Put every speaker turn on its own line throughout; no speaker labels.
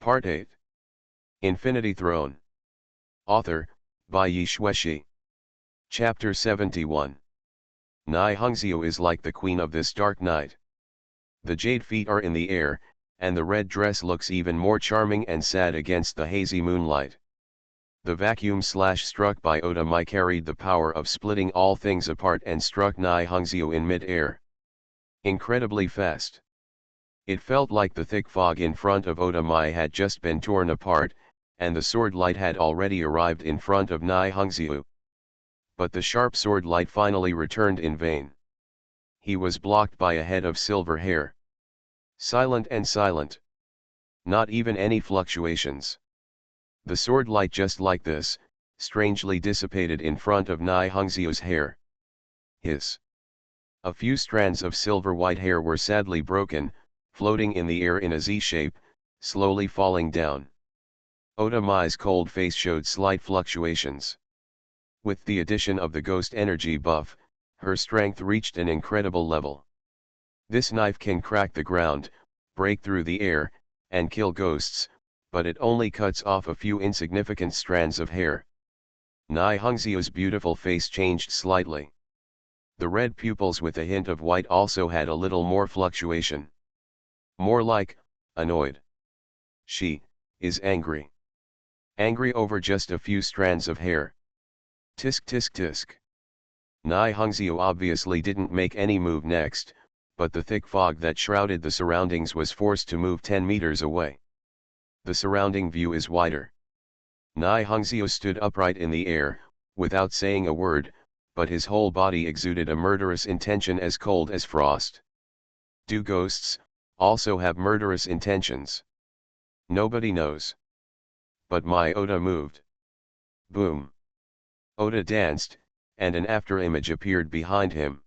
Part 8. Infinity Throne. Author, by Yi Shueshi. Chapter 71. Nai Hongxiu is like the queen of this dark night. The jade feet are in the air, and the red dress looks even more charming and sad against the hazy moonlight. The vacuum slash struck by Oda Mai carried the power of splitting all things apart and struck Nai Hongxiu in mid-air. Incredibly fast. It felt like the thick fog in front of Oda Mai had just been torn apart, and the sword light had already arrived in front of Nai Hongxiu. But the sharp sword light finally returned in vain. He was blocked by a head of silver hair. Silent and silent. Not even any fluctuations. The sword light just like this, strangely dissipated in front of Nai Hongxiu's hair. A few strands of silver white hair were sadly broken, floating in the air in a Z shape, slowly falling down. Oda Mai's cold face showed slight fluctuations. With the addition of the ghost energy buff, her strength reached an incredible level. This knife can crack the ground, break through the air, and kill ghosts, but it only cuts off a few insignificant strands of hair. Nai Hongxiu's beautiful face changed slightly. The red pupils with a hint of white also had a little more fluctuation. More like, annoyed. She is angry. Angry over just a few strands of hair. Tisk tisk tisk. Nai Hongxiu obviously didn't make any move next, but the thick fog that shrouded the surroundings was forced to move 10 meters away. The surrounding view is wider. Nai Hongxiu stood upright in the air, without saying a word, but his whole body exuded a murderous intention as cold as frost. Do ghosts also have murderous intentions? Nobody knows. But my Oda moved. Boom. Oda danced, and an afterimage appeared behind him.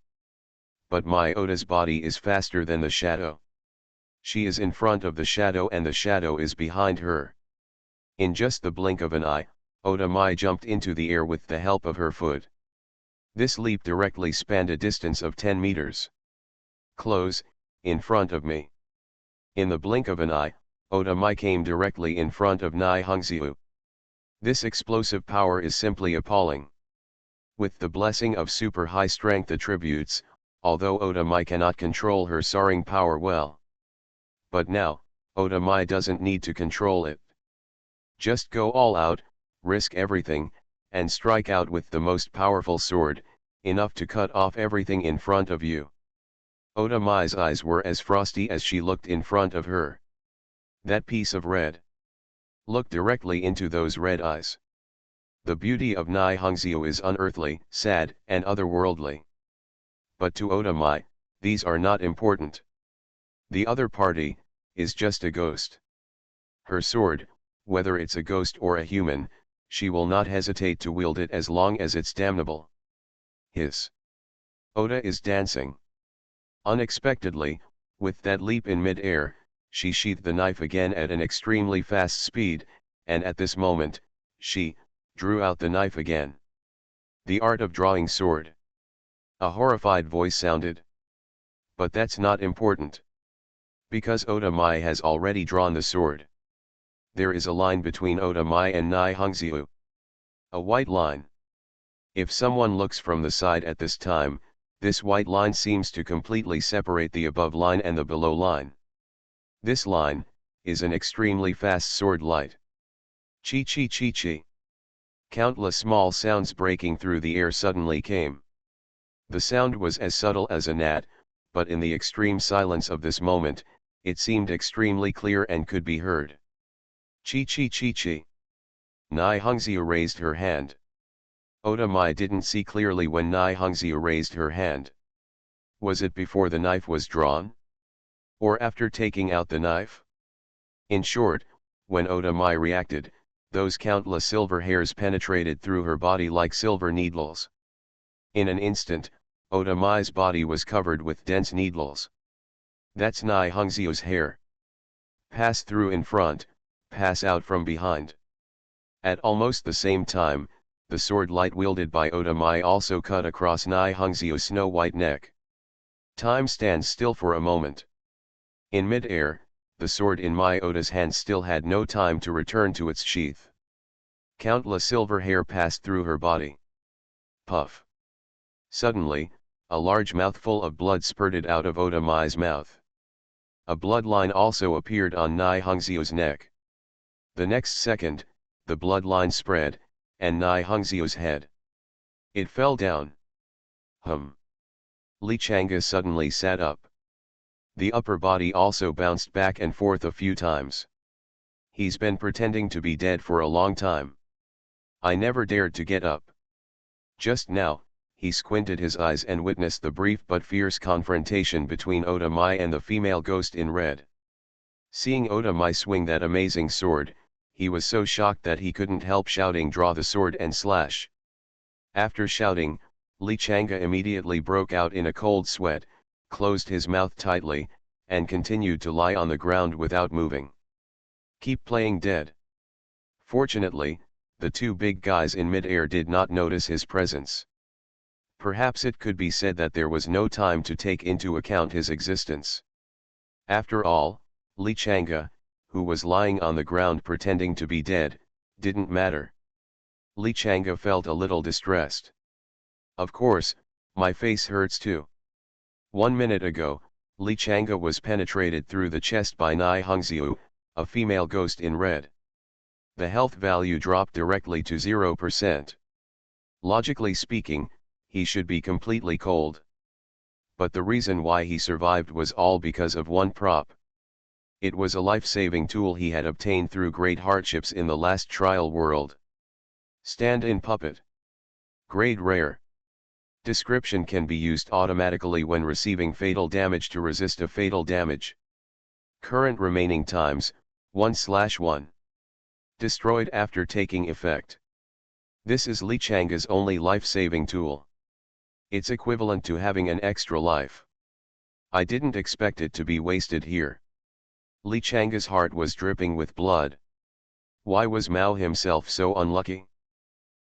But my Oda's body is faster than the shadow. She is in front of the shadow and the shadow is behind her. In just the blink of an eye, Oda Mai jumped into the air with the help of her foot. This leap directly spanned a distance of 10 meters. Close, in front of me. In the blink of an eye, Oda Mai came directly in front of Nai Hongxiu. This explosive power is simply appalling. With the blessing of super high strength attributes, although Oda Mai cannot control her soaring power well. But now, Oda Mai doesn't need to control it. Just go all out, risk everything, and strike out with the most powerful sword, enough to cut off everything in front of you. Oda Mai's eyes were as frosty as she looked in front of her. That piece of red. Look directly into those red eyes. The beauty of Nai Hongxiu is unearthly, sad, and otherworldly. But to Oda Mai, these are not important. The other party is just a ghost. Her sword, whether it's a ghost or a human, she will not hesitate to wield it as long as it's damnable. Oda is dancing. Unexpectedly, with that leap in mid-air, she sheathed the knife again at an extremely fast speed, and at this moment, she drew out the knife again. The art of drawing sword. A horrified voice sounded. But that's not important. Because Oda Mai has already drawn the sword. There is a line between Oda Mai and Nai Hongxiu. A white line. If someone looks from the side at this time, this white line seems to completely separate the above line and the below line. This line is an extremely fast sword light. Chi chi chi chi. Countless small sounds breaking through the air suddenly came. The sound was as subtle as a gnat, but in the extreme silence of this moment, it seemed extremely clear and could be heard. Chi chi chi chi. Nai Hongxiu raised her hand. Oda Mai didn't see clearly when Nai Hongxiu raised her hand. Was it before the knife was drawn? Or after taking out the knife? In short, when Oda Mai reacted, those countless silver hairs penetrated through her body like silver needles. In an instant, Oda Mai's body was covered with dense needles. That's Nai Hongxiu's hair. Pass through in front, pass out from behind. At almost the same time, the sword light wielded by Oda Mai also cut across Nai Hongxiu's snow-white neck. Time stands still for a moment. In mid-air, the sword in my Oda's hand still had no time to return to its sheath. Countless silver hair passed through her body. Puff. Suddenly, a large mouthful of blood spurted out of Oda Mai's mouth. A bloodline also appeared on Nai Hongzio's neck. The next second, the bloodline spread, and Nai Hongzio's head. It fell down. Li Chang'e suddenly sat up. The upper body also bounced back and forth a few times. He's been pretending to be dead for a long time. I never dared to get up. Just now, he squinted his eyes and witnessed the brief but fierce confrontation between Oda Mai and the female ghost in red. Seeing Oda Mai swing that amazing sword, he was so shocked that he couldn't help shouting, "Draw the sword and slash." After shouting, Li Chang'e immediately broke out in a cold sweat, closed his mouth tightly, and continued to lie on the ground without moving. Keep playing dead. Fortunately, the two big guys in mid-air did not notice his presence. Perhaps it could be said that there was no time to take into account his existence. After all, Li Chang'e, who was lying on the ground pretending to be dead, didn't matter. Li Chang'e felt a little distressed. Of course, my face hurts too. 1 minute ago, Li Chang'e was penetrated through the chest by Nai Hongzio, a female ghost in red. The health value dropped directly to 0%. Logically speaking, he should be completely cold. But the reason why he survived was all because of one prop. It was a life-saving tool he had obtained through great hardships in the last trial world. Stand-in puppet. Grade rare. Description: can be used automatically when receiving fatal damage to resist a fatal damage. Current remaining times, 1/1. Destroyed after taking effect. This is Li Chang'e's only life-saving tool. It's equivalent to having an extra life. I didn't expect it to be wasted here. Li Chang'e's heart was dripping with blood. Why was Mao himself so unlucky?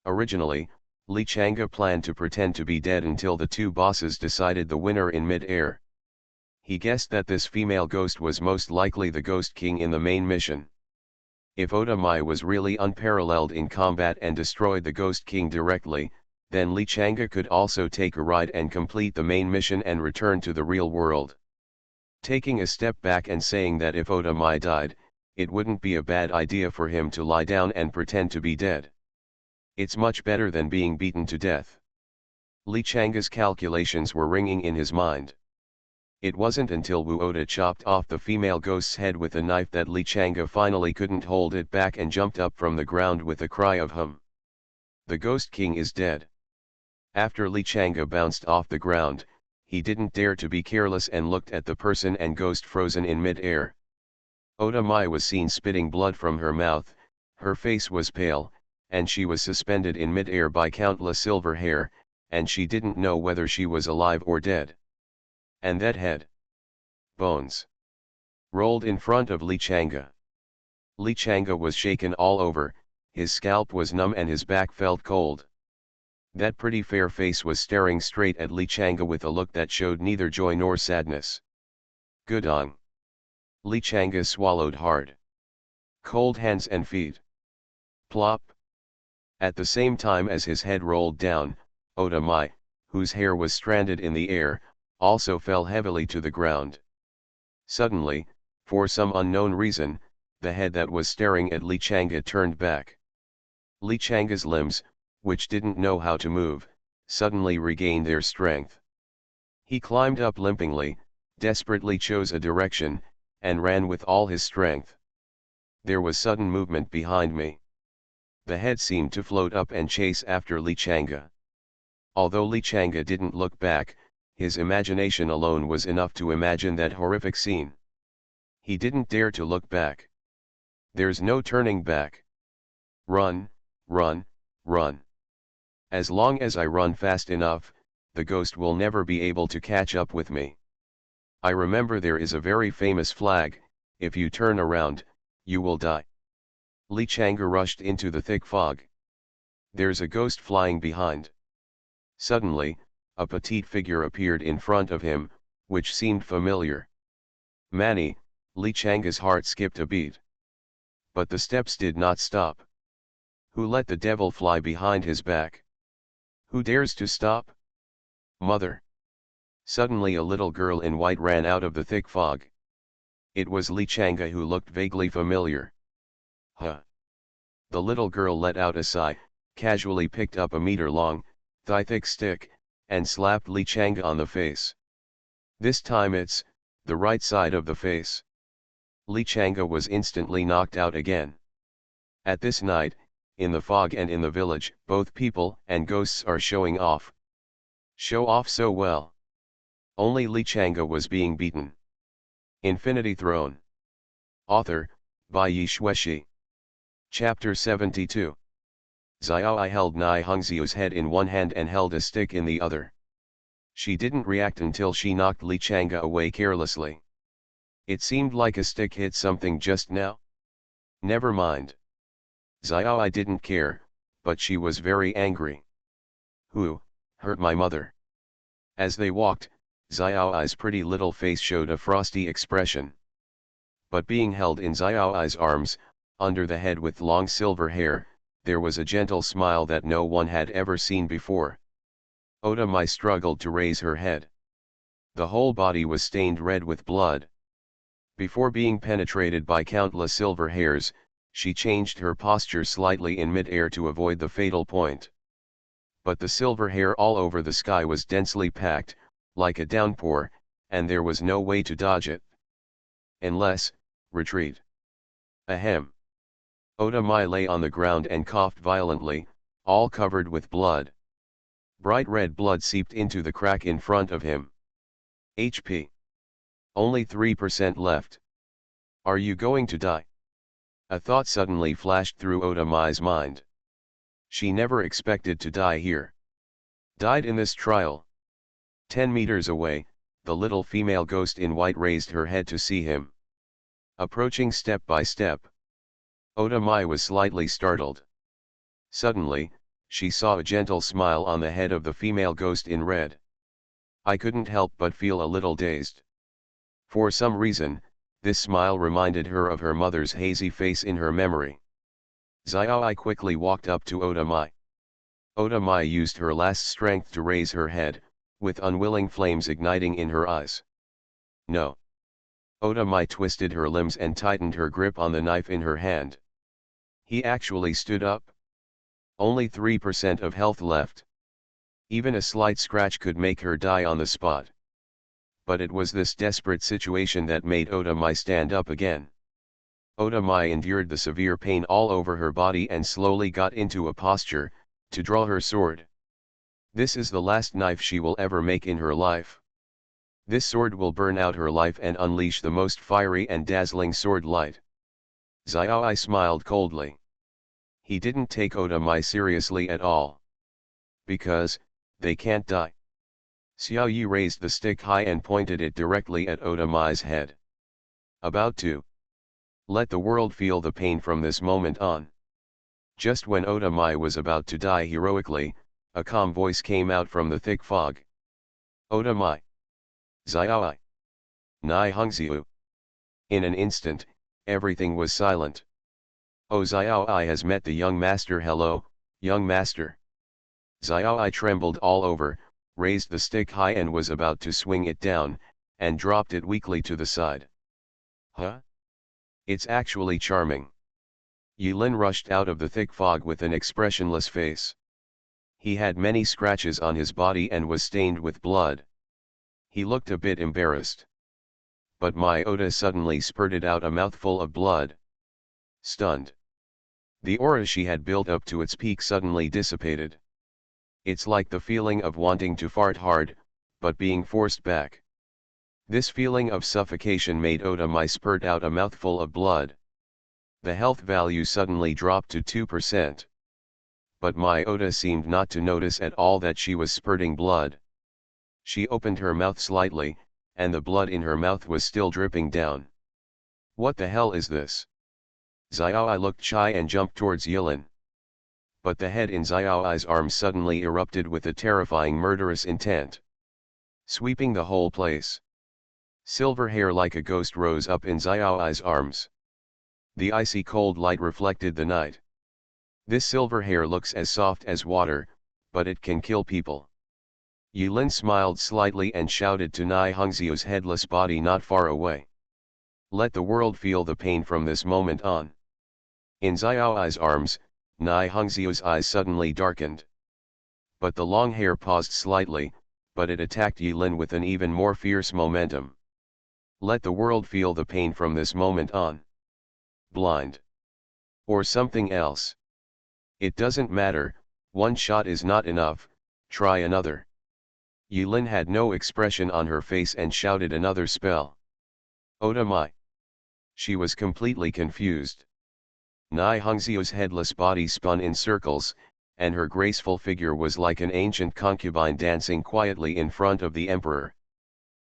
Originally, Li Chang'e planned to pretend to be dead until the two bosses decided the winner in mid-air. He guessed that this female ghost was most likely the Ghost King in the main mission. If Oda Mai was really unparalleled in combat and destroyed the Ghost King directly, then Li Chang'e could also take a ride and complete the main mission and return to the real world. Taking a step back and saying that if Oda Mai died, it wouldn't be a bad idea for him to lie down and pretend to be dead. It's much better than being beaten to death. Li Chang'e's calculations were ringing in his mind. It wasn't until Wu Oda chopped off the female ghost's head with a knife that Li Chang'e finally couldn't hold it back and jumped up from the ground with a cry of "Hum! The Ghost King is dead." After Li Chang'e bounced off the ground, he didn't dare to be careless and looked at the person and ghost frozen in mid-air. Oda Mai was seen spitting blood from her mouth, her face was pale, and she was suspended in mid-air by countless silver hair, and she didn't know whether she was alive or dead. And that head. Bones. Rolled in front of Li Chang'e. Li Chang'e was shaken all over, his scalp was numb and his back felt cold. That pretty fair face was staring straight at Li Chang'e with a look that showed neither joy nor sadness. Gudong. Li Chang'e swallowed hard. Cold hands and feet. Plop. At the same time as his head rolled down, Oda Mai, whose hair was stranded in the air, also fell heavily to the ground. Suddenly, for some unknown reason, the head that was staring at Li Chang'e turned back. Li Chang'e's limbs, which didn't know how to move, suddenly regained their strength. He climbed up limpingly, desperately chose a direction, and ran with all his strength. There was sudden movement behind me. The head seemed to float up and chase after Li Chang'e. Although Li Chang'e didn't look back, his imagination alone was enough to imagine that horrific scene. He didn't dare to look back. There's no turning back. Run, run, run. As long as I run fast enough, the ghost will never be able to catch up with me. I remember there is a very famous flag: if you turn around, you will die. Li Chang'e rushed into the thick fog. There's a ghost flying behind. Suddenly, a petite figure appeared in front of him, which seemed familiar. Manny, Li Changa's heart skipped a beat. But the steps did not stop. Who let the devil fly behind his back? Who dares to stop? Mother! Suddenly a little girl in white ran out of the thick fog. It was Li Changa, who looked vaguely familiar. Huh! The little girl let out a sigh, casually picked up a meter-long, thigh-thick stick, and slapped Li Changa on the face. This time it's the right side of the face. Li Changa was instantly knocked out again. At this night, in the fog and in the village, both people and ghosts are showing off. Show off so well. Only Li Changa was being beaten. Infinity Throne. Author, Bai Yi Xueshi. Chapter 72. Xiaoi held Nai Hongxiu's head in one hand and held a stick in the other. She didn't react until she knocked Li Changa away carelessly. It seemed like a stick hit something just now. Never mind. Xiaoi didn't care, but she was very angry. Who hurt my mother? As they walked, Xiaoi's pretty little face showed a frosty expression. But being held in Xiaoi's arms, under the head with long silver hair, there was a gentle smile that no one had ever seen before. Oda Mai struggled to raise her head. The whole body was stained red with blood. Before being penetrated by countless silver hairs, she changed her posture slightly in mid-air to avoid the fatal point. But the silver hair all over the sky was densely packed, like a downpour, and there was no way to dodge it. Unless, retreat. Ahem. Oda Mai lay on the ground and coughed violently, all covered with blood. Bright red blood seeped into the crack in front of him. HP. Only 3% left. Are you going to die? A thought suddenly flashed through Oda Mai's mind. She never expected to die here. Died in this trial. 10 meters away, the little female ghost in white raised her head to see him. Approaching step by step. Oda Mai was slightly startled. Suddenly, she saw a gentle smile on the head of the female ghost in red. I couldn't help but feel a little dazed. For some reason, this smile reminded her of her mother's hazy face in her memory. Xiaoi quickly walked up to Oda Mai. Oda Mai used her last strength to raise her head, with unwilling flames igniting in her eyes. No. Oda Mai twisted her limbs and tightened her grip on the knife in her hand. He actually stood up. Only 3% of health left. Even a slight scratch could make her die on the spot. But it was this desperate situation that made Oda Mai stand up again. Oda Mai endured the severe pain all over her body and slowly got into a posture, to draw her sword. This is the last knife she will ever make in her life. This sword will burn out her life and unleash the most fiery and dazzling sword light. Xiaoi smiled coldly. He didn't take Oda Mai seriously at all. Because, they can't die. Xiao Yi raised the stick high and pointed it directly at Oda Mai's head. About to. Let the world feel the pain from this moment on. Just when Oda Mai was about to die heroically, a calm voice came out from the thick fog. Oda Mai. Xiaoi. Nai Hongxiu. In an instant, everything was silent. Oh, Xiaoi has met the young master. Hello, young master. Xiaoi trembled all over, raised the stick high and was about to swing it down, and dropped it weakly to the side. Huh? It's actually charming. Yulin rushed out of the thick fog with an expressionless face. He had many scratches on his body and was stained with blood. He looked a bit embarrassed. But my Oda suddenly spurted out a mouthful of blood. Stunned. The aura she had built up to its peak suddenly dissipated. It's like the feeling of wanting to fart hard, but being forced back. This feeling of suffocation made Oda Mai spurt out a mouthful of blood. The health value suddenly dropped to 2%. But my Oda seemed not to notice at all that she was spurting blood. She opened her mouth slightly, and the blood in her mouth was still dripping down. What the hell is this? Xiaoi looked shy and jumped towards Yulin. But the head in Xiaoi's arm suddenly erupted with a terrifying murderous intent. Sweeping the whole place. Silver hair like a ghost rose up in Xiaoai's arms. The icy cold light reflected the night. This silver hair looks as soft as water, but it can kill people. Yulin smiled slightly and shouted to Nai Hongzio's headless body not far away. Let the world feel the pain from this moment on. In Xiaoai's arms, Nai Hongzio's eyes suddenly darkened. But the long hair paused slightly, but it attacked Yulin with an even more fierce momentum. Let the world feel the pain from this moment on. Blind. Or something else. It doesn't matter, one shot is not enough, try another. Yulin had no expression on her face and shouted another spell. Oda Mai. She was completely confused. Nai Hongzio's headless body spun in circles, and her graceful figure was like an ancient concubine dancing quietly in front of the emperor.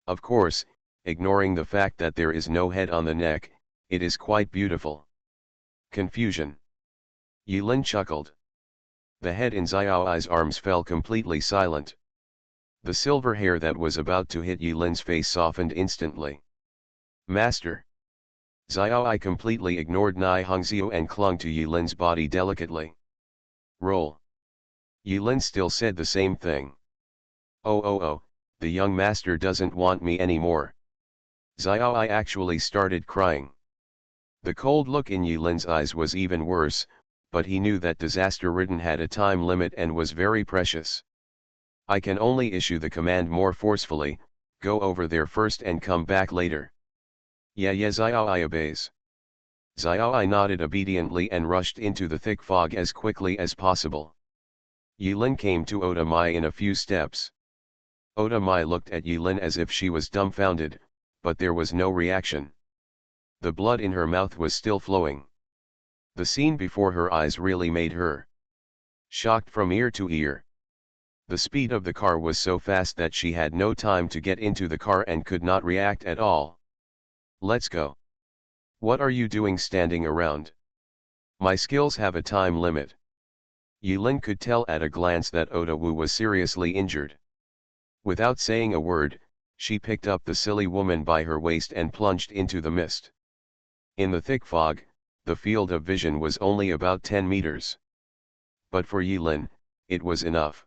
Of course, ignoring the fact that there is no head on the neck, it is quite beautiful. Confusion. Yulin chuckled. The head in Xiaoai's arms fell completely silent. The silver hair that was about to hit Yulin's face softened instantly. Master. Xiaoai completely ignored Nai Hongzio and clung to Yulin's body delicately. Roll. Yulin still said the same thing. Oh, the young master doesn't want me anymore. Xiaoai actually started crying. The cold look in Yulin's eyes was even worse, but he knew that disaster-ridden had a time limit and was very precious. I can only issue the command more forcefully, go over there first and come back later. Yeah, Xiaoai obeys. Xiaoai nodded obediently and rushed into the thick fog as quickly as possible. Yulin came to Oda Mai in a few steps. Oda Mai looked at Yulin as if she was dumbfounded, but there was no reaction. The blood in her mouth was still flowing. The scene before her eyes really made her shocked from ear to ear. The speed of the car was so fast that she had no time to get into the car and could not react at all. Let's go. What are you doing standing around? My skills have a time limit. Yulin could tell at a glance that Oda Wu was seriously injured. Without saying a word, she picked up the silly woman by her waist and plunged into the mist. In the thick fog, the field of vision was only about 10 meters. But for Yulin, it was enough.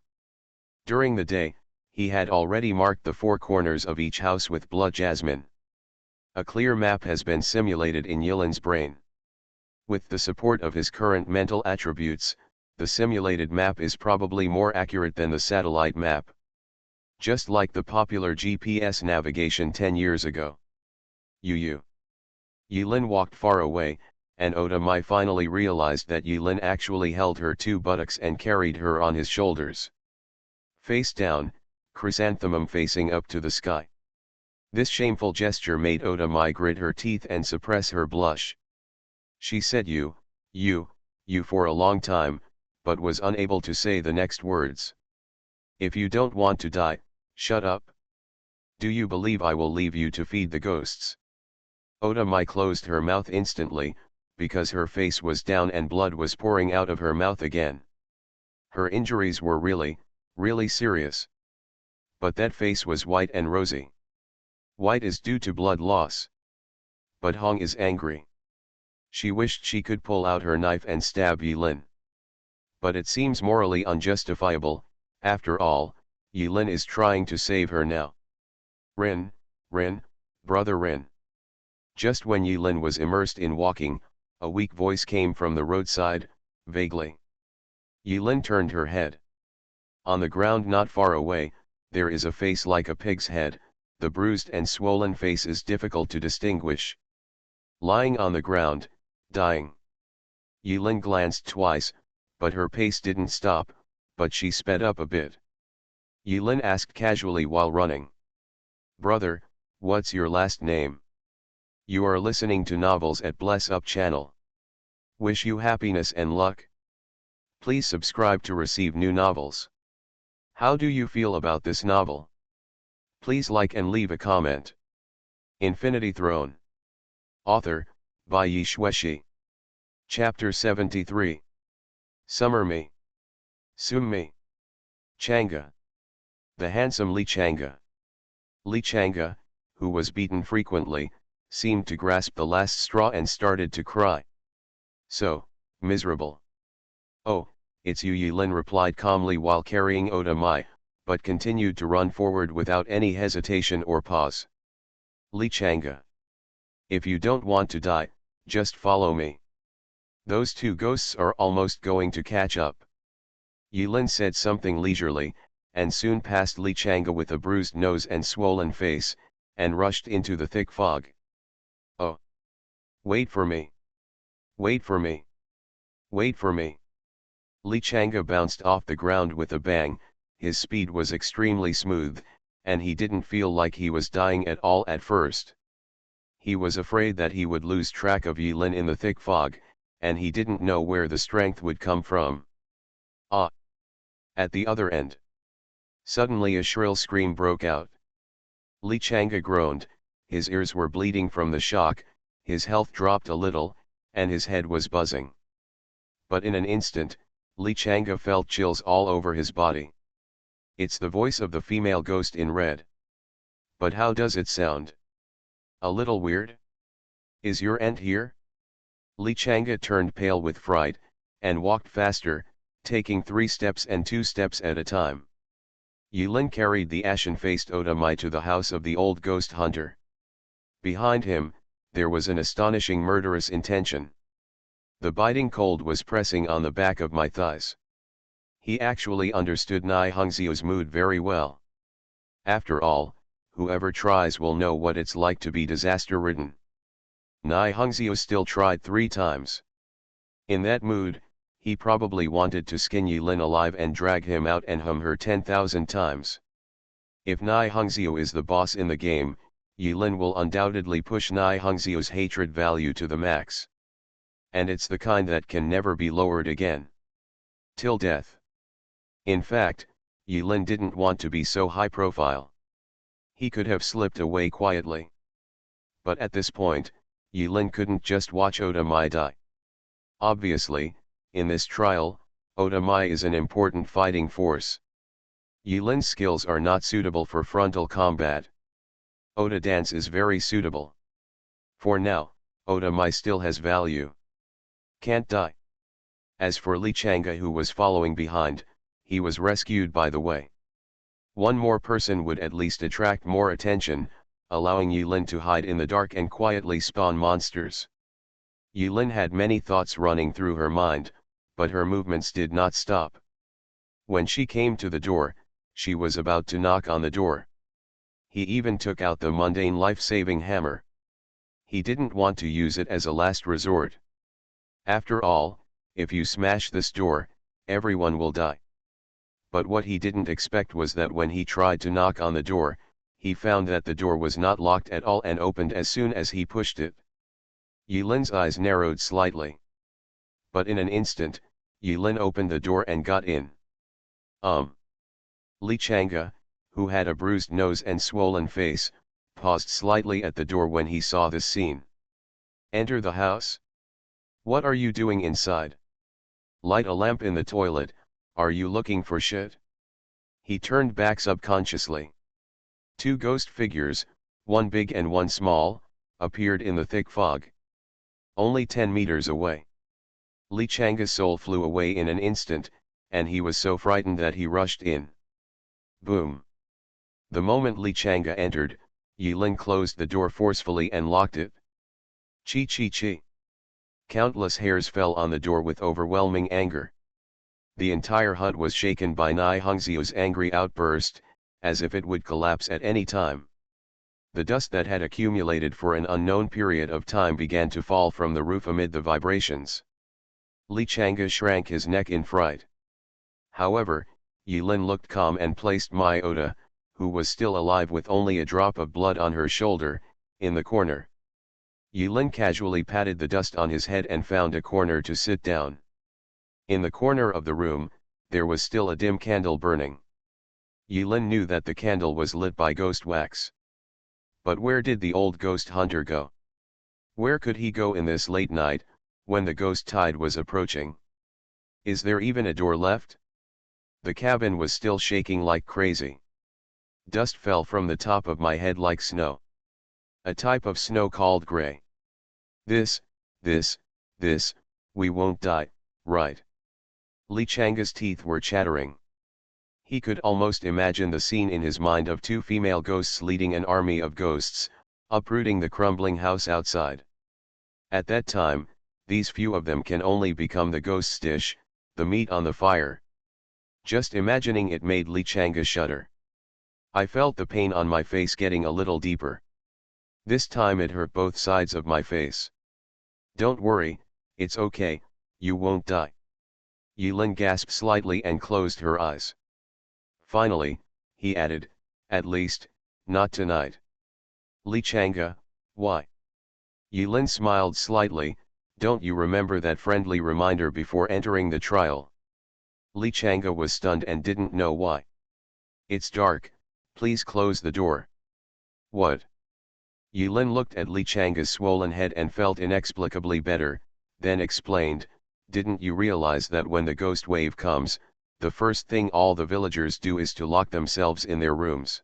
During the day, he had already marked the 4 corners of each house with blood jasmine. A clear map has been simulated in Yulin's brain. With the support of his current mental attributes, the simulated map is probably more accurate than the satellite map. Just like the popular GPS navigation 10 years ago. Yulin walked far away, and Oda Mai finally realized that Yulin actually held her 2 buttocks and carried her on his shoulders. Face down, chrysanthemum facing up to the sky. This shameful gesture made Oda Mai grit her teeth and suppress her blush. She said you for a long time, but was unable to say the next words. If you don't want to die, shut up. Do you believe I will leave you to feed the ghosts? Oda Mai closed her mouth instantly, because her face was down and blood was pouring out of her mouth again. Her injuries were really serious. But that face was white and rosy. White is due to blood loss. But Hong is angry. She wished she could pull out her knife and stab Yulin. But it seems morally unjustifiable. After all, Yulin is trying to save her now. Rin, brother Rin. Just when Yulin was immersed in walking, a weak voice came from the roadside, vaguely. Yulin turned her head. On the ground not far away, there is a face like a pig's head. The bruised and swollen face is difficult to distinguish. Lying on the ground, dying. Yulin glanced twice, but her pace didn't stop, but she sped up a bit. Yulin asked casually while running. Brother, what's your last name? You are listening to novels at Bless Up channel. Wish you happiness and luck. Please subscribe to receive new novels. How do you feel about this novel? Please like and leave a comment. Infinity Throne. Author, by Yi Shueshi. Chapter 73. Summer Me. Sum Me. Changa. The handsome Li Changa. Li Changa, who was beaten frequently, seemed to grasp the last straw and started to cry. So, miserable. Oh, it's you, Yilin replied calmly while carrying Oda Mai, but continued to run forward without any hesitation or pause. Li Chang'e. If you don't want to die, just follow me. Those two ghosts are almost going to catch up. Yilin said something leisurely, and soon passed Li Chang'e with a bruised nose and swollen face, and rushed into the thick fog. Oh! Wait for me! Wait for me! Wait for me! Li Chang'e bounced off the ground with a bang. His speed was extremely smooth, and he didn't feel like he was dying at all at first. He was afraid that he would lose track of Yilin in the thick fog, and he didn't know where the strength would come from. Ah! At the other end. Suddenly a shrill scream broke out. Li Chang'e groaned, his ears were bleeding from the shock, his health dropped a little, and his head was buzzing. But in an instant, Li Chang'e felt chills all over his body. It's the voice of the female ghost in red. But how does it sound? A little weird? Is your end here? Li Chang'e turned pale with fright, and walked faster, taking 3 steps and 2 steps at a time. Yilin carried the ashen-faced Oda Mai to the house of the old ghost hunter. Behind him, there was an astonishing murderous intention. The biting cold was pressing on the back of my thighs. He actually understood Nai Hongzio's mood very well. After all, whoever tries will know what it's like to be disaster-ridden. Nai Hongzio still tried 3 times. In that mood, he probably wanted to skin Yilin alive and drag him out and hum her 10,000 times. If Nai Hongzio is the boss in the game, Yilin will undoubtedly push Nai Hongzio's hatred value to the max. And it's the kind that can never be lowered again. Till death. In fact, Yilin didn't want to be so high profile. He could have slipped away quietly. But at this point, Yilin couldn't just watch Oda Mai die. Obviously, in this trial, Oda Mai is an important fighting force. Yilin's skills are not suitable for frontal combat. Oda dance is very suitable. For now, Oda Mai still has value. Can't die. As for Li Chang'e, who was following behind, he was rescued by the way. One more person would at least attract more attention, allowing Yilin to hide in the dark and quietly spawn monsters. Yilin had many thoughts running through her mind, but her movements did not stop. When she came to the door, she was about to knock on the door. He even took out the mundane life-saving hammer. He didn't want to use it as a last resort. After all, if you smash this door, everyone will die. But what he didn't expect was that when he tried to knock on the door, he found that the door was not locked at all and opened as soon as he pushed it. Yilin's eyes narrowed slightly. But in an instant, Yilin opened the door and got in. Li Chang'e, who had a bruised nose and swollen face, paused slightly at the door when he saw this scene. Enter the house? What are you doing inside? Light a lamp in the toilet, are you looking for shit? He turned back subconsciously. 2 ghost figures, one big and one small, appeared in the thick fog. Only 10 meters away. Li Chang'e's soul flew away in an instant, and he was so frightened that he rushed in. Boom! The moment Li Chang'e entered, Yilin closed the door forcefully and locked it. Chi chi chi! Countless hairs fell on the door with overwhelming anger. The entire hut was shaken by Nai Hongzio's angry outburst, as if it would collapse at any time. The dust that had accumulated for an unknown period of time began to fall from the roof amid the vibrations. Li Chang'e shrank his neck in fright. However, Yilin looked calm and placed Mai Oda, who was still alive with only a drop of blood on her shoulder, in the corner. Yilin casually patted the dust on his head and found a corner to sit down. In the corner of the room, there was still a dim candle burning. Yilin knew that the candle was lit by ghost wax. But where did the old ghost hunter go? Where could he go in this late night, when the ghost tide was approaching? Is there even a door left? The cabin was still shaking like crazy. Dust fell from the top of my head like snow. A type of snow called gray. This, this, we won't die, right? Li Changa's teeth were chattering. He could almost imagine the scene in his mind of two female ghosts leading an army of ghosts, uprooting the crumbling house outside. At that time, these few of them can only become the ghost's dish, the meat on the fire. Just imagining it made Li Changa shudder. I felt the pain on my face getting a little deeper. This time it hurt both sides of my face. Don't worry, it's okay, you won't die. Yilin gasped slightly and closed her eyes. Finally, he added, at least, not tonight. Li Changa, why? Yilin smiled slightly, don't you remember that friendly reminder before entering the trial? Li Changa was stunned and didn't know why. It's dark, please close the door. What? Yilin looked at Li Changa's swollen head and felt inexplicably better, then explained, didn't you realize that when the ghost wave comes, the first thing all the villagers do is to lock themselves in their rooms?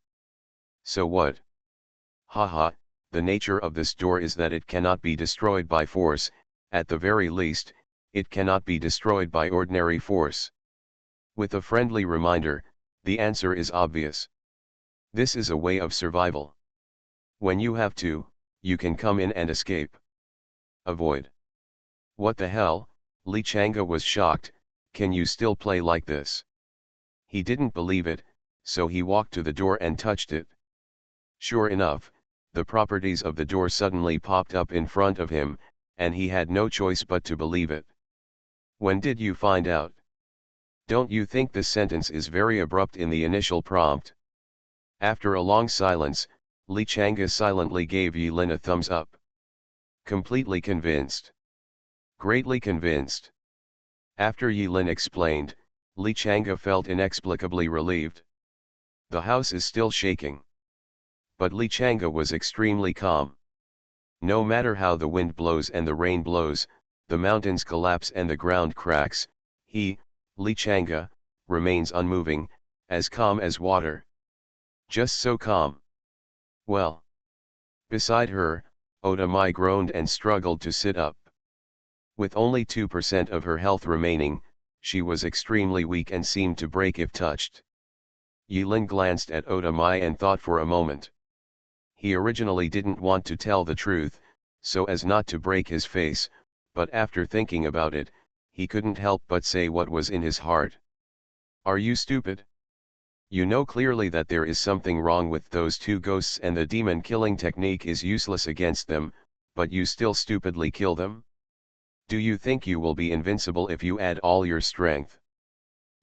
So what? Haha, the nature of this door is that it cannot be destroyed by force, at the very least, it cannot be destroyed by ordinary force. With a friendly reminder, the answer is obvious. This is a way of survival. When you have to, you can come in and escape. Avoid. What the hell? Li Changa was shocked, can you still play like this? He didn't believe it, so he walked to the door and touched it. Sure enough, the properties of the door suddenly popped up in front of him, and he had no choice but to believe it. When did you find out? Don't you think this sentence is very abrupt in the initial prompt? After a long silence, Li Changa silently gave Yilin a thumbs up. Completely convinced. Greatly convinced. After Yilin explained, Li Changa felt inexplicably relieved. The house is still shaking. But Li Changa was extremely calm. No matter how the wind blows and the rain blows, the mountains collapse and the ground cracks, he, Li Changa, remains unmoving, as calm as water. Just so calm. Well. Beside her, Oda Mai groaned and struggled to sit up. With only 2% of her health remaining, she was extremely weak and seemed to break if touched. Yilin glanced at Oda Mai and thought for a moment. He originally didn't want to tell the truth, so as not to break his face, but after thinking about it, he couldn't help but say what was in his heart. Are you stupid? You know clearly that there is something wrong with those two ghosts and the demon killing technique is useless against them, but you still stupidly kill them? Do you think you will be invincible if you add all your strength?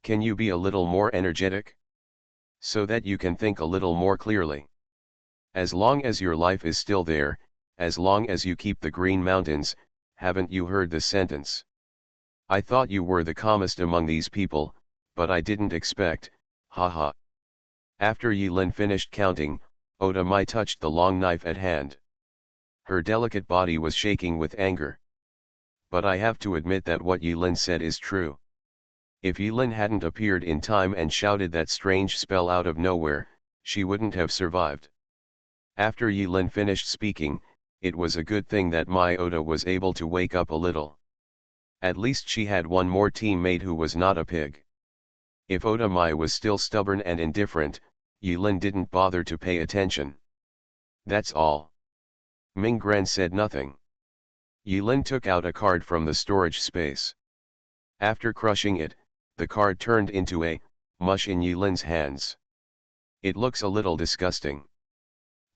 Can you be a little more energetic? So that you can think a little more clearly. As long as your life is still there, as long as you keep the Green Mountains, haven't you heard this sentence? I thought you were the calmest among these people, but I didn't expect, haha. After Yilin finished counting, Oda Mai touched the long knife at hand. Her delicate body was shaking with anger. But I have to admit that what Yilin said is true. If Yilin hadn't appeared in time and shouted that strange spell out of nowhere, she wouldn't have survived. After Yilin finished speaking, it was a good thing that Mai Oda was able to wake up a little. At least she had one more teammate who was not a pig. If Oda Mai was still stubborn and indifferent, Yilin didn't bother to pay attention. That's all. Mingren said nothing. Yilin took out a card from the storage space. After crushing it, the card turned into a mush in Yilin's hands. It looks a little disgusting.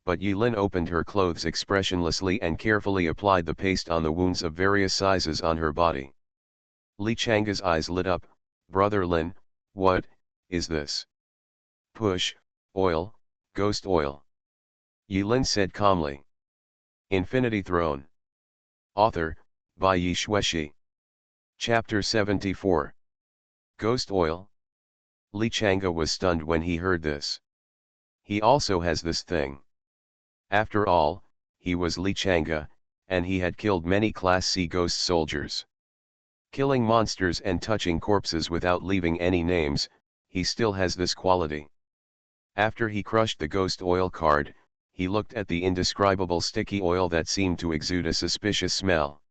But Yilin opened her clothes expressionlessly and carefully applied the paste on the wounds of various sizes on her body. Li Changa's eyes lit up. Brother Lin, what is this? Push, oil, ghost oil. Yilin said calmly. Infinity Throne. Author, by Yi Shueshi. Chapter 74. Ghost oil. Li Changa was stunned when he heard this. He also has this thing. After all, he was Li Changa, and he had killed many Class C ghost soldiers. Killing monsters and touching corpses without leaving any names, he still has this quality. After he crushed the ghost oil card, he looked at the indescribable sticky oil that seemed to exude a suspicious smell.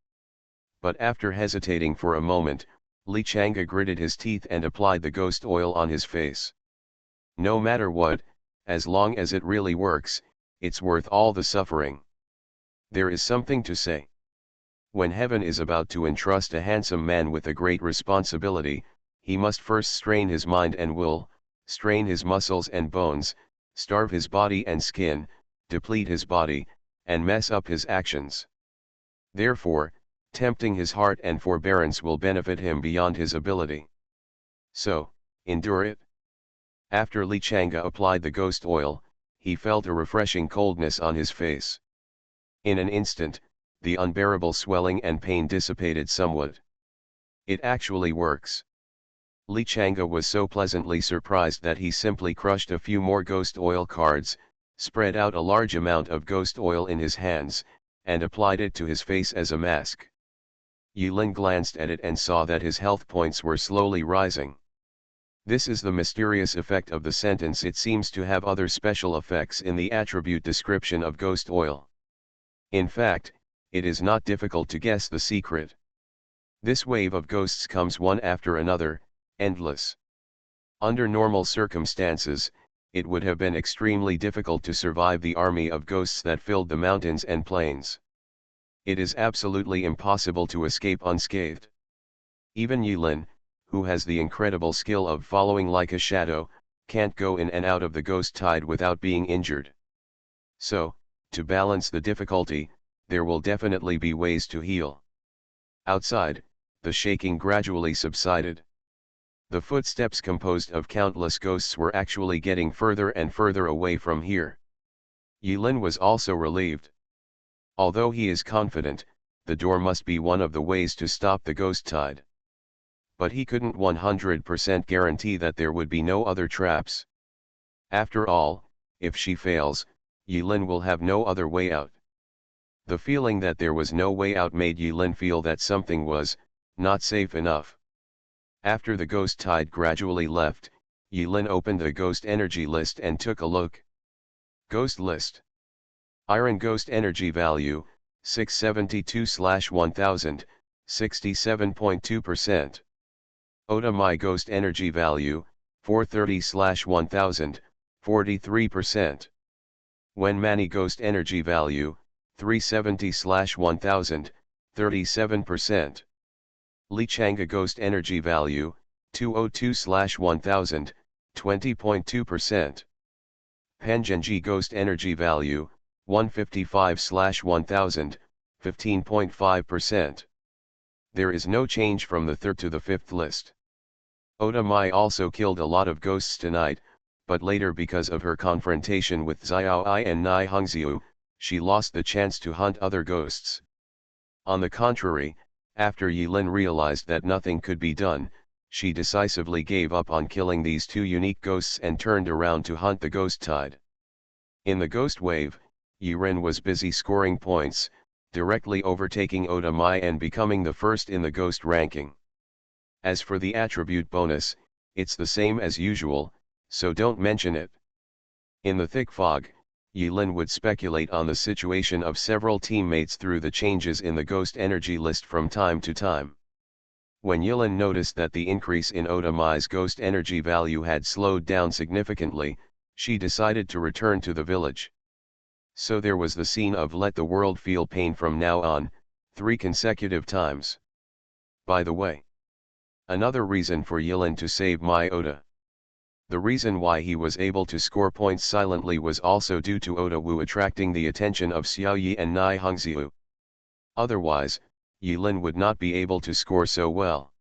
But after hesitating for a moment, Li Chang'e gritted his teeth and applied the ghost oil on his face. No matter what, as long as it really works, it's worth all the suffering. There is something to say. When heaven is about to entrust a handsome man with a great responsibility, he must first strain his mind and will, strain his muscles and bones, starve his body and skin, deplete his body, and mess up his actions. Therefore, tempting his heart and forbearance will benefit him beyond his ability. So, endure it. After Li Chang'e applied the ghost oil, he felt a refreshing coldness on his face. In an instant, the unbearable swelling and pain dissipated somewhat. It actually works. Li Chang'e was so pleasantly surprised that he simply crushed a few more ghost oil cards, spread out a large amount of ghost oil in his hands, and applied it to his face as a mask. Yulin glanced at it and saw that his health points were slowly rising. This is the mysterious effect of the sentence. It seems to have other special effects in the attribute description of ghost oil. In fact, it is not difficult to guess the secret. This wave of ghosts comes one after another, endless. Under normal circumstances, it would have been extremely difficult to survive the army of ghosts that filled the mountains and plains. It is absolutely impossible to escape unscathed. Even Yulin, who has the incredible skill of following like a shadow, can't go in and out of the ghost tide without being injured. So, to balance the difficulty, there will definitely be ways to heal. Outside, the shaking gradually subsided. The footsteps composed of countless ghosts were actually getting further and further away from here. Yulin was also relieved. Although he is confident, the door must be one of the ways to stop the ghost tide. But he couldn't 100% guarantee that there would be no other traps. After all, if she fails, Yulin will have no other way out. The feeling that there was no way out made Yulin feel that something was not safe enough. After the ghost tide gradually left, Yulin opened the ghost energy list and took a look. Ghost list. Iron ghost energy value, 672/1000, 67.2%. Oda My ghost energy value, 430/1000, 43%. When Mani ghost energy value, 370/1000, 37%. Li Chang'e ghost energy value, 202/1000, 20.2%. Pangenji ghost energy value, 155/1000, 15.5%. There is no change from the third to the fifth list. Oda Mai also killed a lot of ghosts tonight, but later because of her confrontation with Xiao Ai and Nai Hongxiu, she lost the chance to hunt other ghosts. On the contrary, after Yilin realized that nothing could be done, she decisively gave up on killing these two unique ghosts and turned around to hunt the ghost tide. In the ghost wave, Yiren was busy scoring points, directly overtaking Oda Mai and becoming the first in the ghost ranking. As for the attribute bonus, it's the same as usual, so don't mention it. In the thick fog, Yilin would speculate on the situation of several teammates through the changes in the ghost energy list from time to time. When Yilin noticed that the increase in Oda Mai's ghost energy value had slowed down significantly, she decided to return to the village. So there was the scene of Let the World Feel Pain from now on, 3 consecutive times. By the way, another reason for Yilin to save Mai Oda. The reason why he was able to score points silently was also due to Oda Wu attracting the attention of Xiao Yi and Nai Hongxiu. Otherwise, Yilin would not be able to score so well.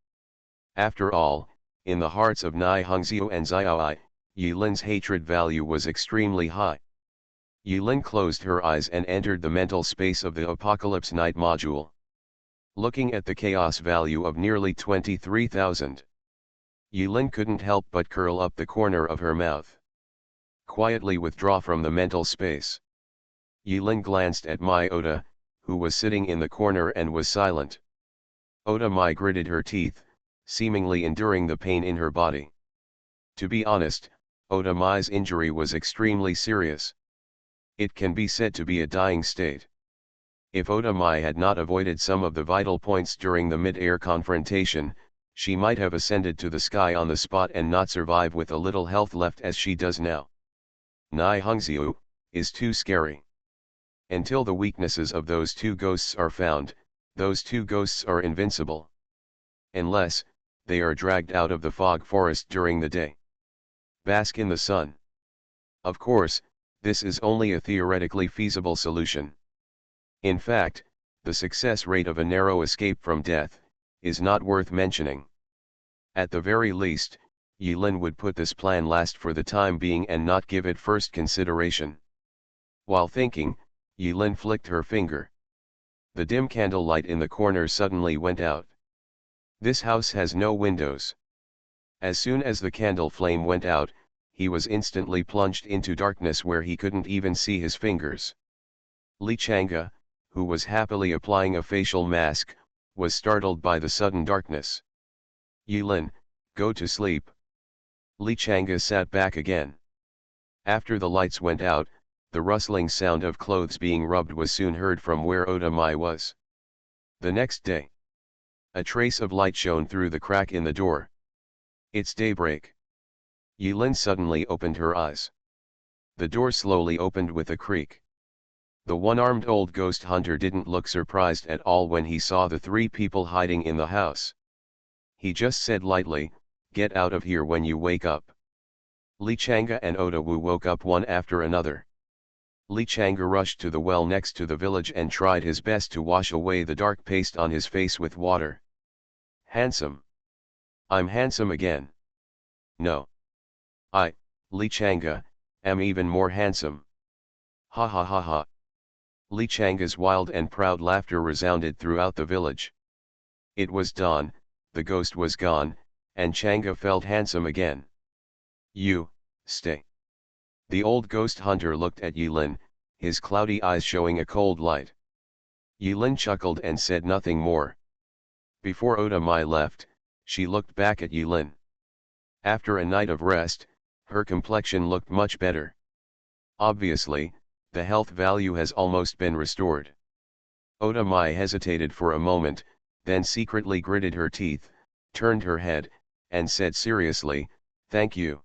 After all, in the hearts of Nai Hongxiu and Xiao Ai, Yilin's hatred value was extremely high. Yilin closed her eyes and entered the mental space of the Apocalypse Night module. Looking at the chaos value of nearly 23,000. Yilin couldn't help but curl up the corner of her mouth. Quietly withdraw from the mental space. Yilin glanced at Mai Oda, who was sitting in the corner and was silent. Oda Mai gritted her teeth, seemingly enduring the pain in her body. To be honest, Oda Mai's injury was extremely serious. It can be said to be a dying state. If Otamai had not avoided some of the vital points during the mid-air confrontation, she might have ascended to the sky on the spot and not survive with a little health left as she does now. Nai Hungziu is too scary. Until the weaknesses of those two ghosts are found, those two ghosts are invincible. Unless, they are dragged out of the fog forest during the day. Bask in the sun. Of course, this is only a theoretically feasible solution. In fact, the success rate of a narrow escape from death is not worth mentioning. At the very least, Yilin would put this plan last for the time being and not give it first consideration. While thinking, Yilin flicked her finger. The dim candlelight in the corner suddenly went out. This house has no windows. As soon as the candle flame went out, he was instantly plunged into darkness where he couldn't even see his fingers. Li Chang'e, who was happily applying a facial mask, was startled by the sudden darkness. Yilin, go to sleep. Li Chang'e sat back again. After the lights went out, the rustling sound of clothes being rubbed was soon heard from where Otamai was. The next day, a trace of light shone through the crack in the door. It's daybreak. Yilin suddenly opened her eyes. The door slowly opened with a creak. The one-armed old ghost hunter didn't look surprised at all when he saw the three people hiding in the house. He just said lightly, "Get out of here when you wake up." Li Chang'e and Otawu woke up one after another. Li Chang'e rushed to the well next to the village and tried his best to wash away the dark paste on his face with water. Handsome. I'm handsome again. No. I, Li Chang'e, am even more handsome. Ha ha ha ha. Li Chang'e's wild and proud laughter resounded throughout the village. It was dawn, the ghost was gone, and Chang'e felt handsome again. You, stay. The old ghost hunter looked at Yilin, his cloudy eyes showing a cold light. Yilin chuckled and said nothing more. Before Otamai left, she looked back at Yilin. After a night of rest, her complexion looked much better. Obviously, the health value has almost been restored. Otamai hesitated for a moment, then secretly gritted her teeth, turned her head, and said seriously, "Thank you."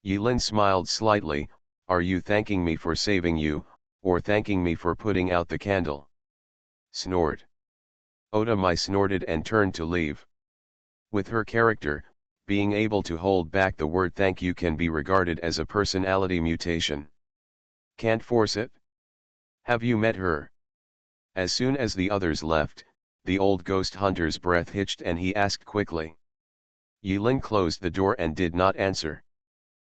Yilin smiled slightly, "Are you thanking me for saving you, or thanking me for putting out the candle?" Snort. Otamai snorted and turned to leave. With her character, being able to hold back the word thank you can be regarded as a personality mutation. Can't force it? Have you met her? As soon as the others left, the old ghost hunter's breath hitched and he asked quickly. Yilin closed the door and did not answer.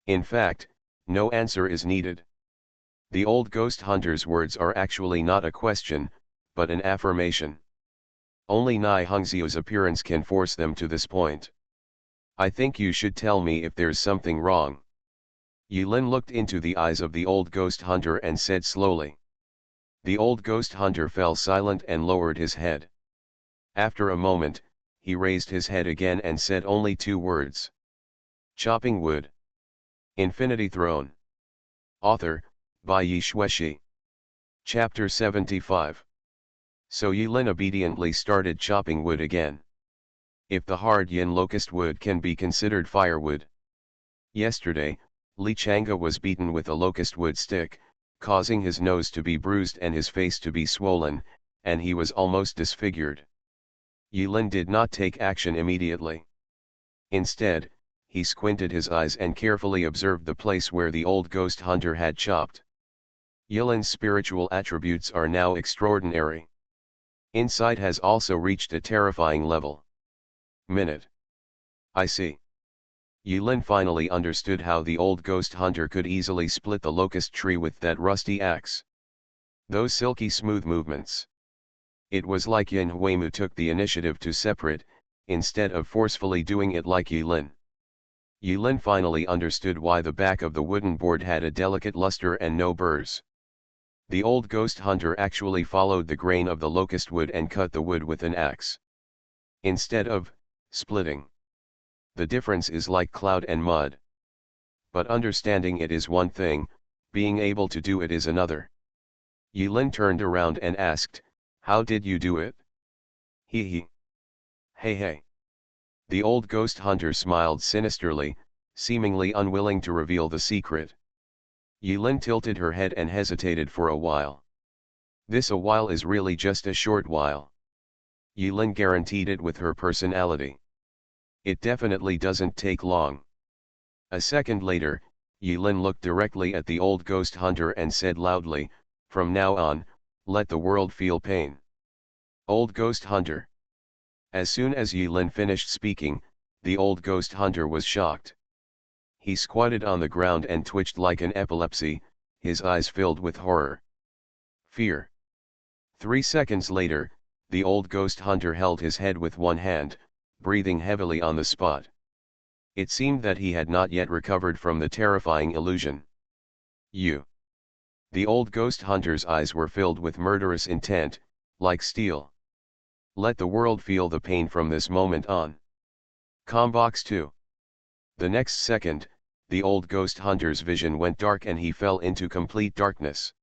In fact, no answer is needed. The old ghost hunter's words are actually not a question, but an affirmation. Only Nai Hungziu's appearance can force them to this point. I think you should tell me if there's something wrong. Yilin looked into the eyes of the old ghost hunter and said slowly. The old ghost hunter fell silent and lowered his head. After a moment, he raised his head again and said only two words. Chopping wood. Infinity Throne. Author, Bai Yi Shueshi. Chapter 75. So Yilin obediently started chopping wood again. If the hard yin locust wood can be considered firewood. Yesterday, Li Chang'e was beaten with a locust wood stick, causing his nose to be bruised and his face to be swollen, and he was almost disfigured. Yilin did not take action immediately. Instead, he squinted his eyes and carefully observed the place where the old ghost hunter had chopped. Yilin's spiritual attributes are now extraordinary. Insight has also reached a terrifying level. Minute. I see. Yilin finally understood how the old ghost hunter could easily split the locust tree with that rusty axe. Those silky smooth movements. It was like Yin Huimu took the initiative to separate, instead of forcefully doing it like Yilin. Yilin finally understood why the back of the wooden board had a delicate luster and no burrs. The old ghost hunter actually followed the grain of the locust wood and cut the wood with an axe. Instead of splitting. The difference is like cloud and mud. But understanding it is one thing, Being able to do it is another. Yilin turned around and asked, "How did you do it?" He. Hey hey. The old ghost hunter smiled sinisterly, seemingly unwilling to reveal the secret. Yilin tilted her head and hesitated for a while. This a while is really just a short while. Yilin guaranteed it with her personality. It definitely doesn't take long. A second later, Yilin looked directly at the old ghost hunter and said loudly, "From now on, let the world feel pain." Old ghost hunter. As soon as Yilin finished speaking, the old ghost hunter was shocked. He squatted on the ground and twitched like an epilepsy, his eyes filled with horror. Fear. 3 seconds later, the old ghost hunter held his head with one hand, breathing heavily on the spot. It seemed that he had not yet recovered from the terrifying illusion. You. The old ghost hunter's eyes were filled with murderous intent, like steel. Let the world feel the pain from this moment on. Combox 2. The next second, the old ghost hunter's vision went dark and he fell into complete darkness.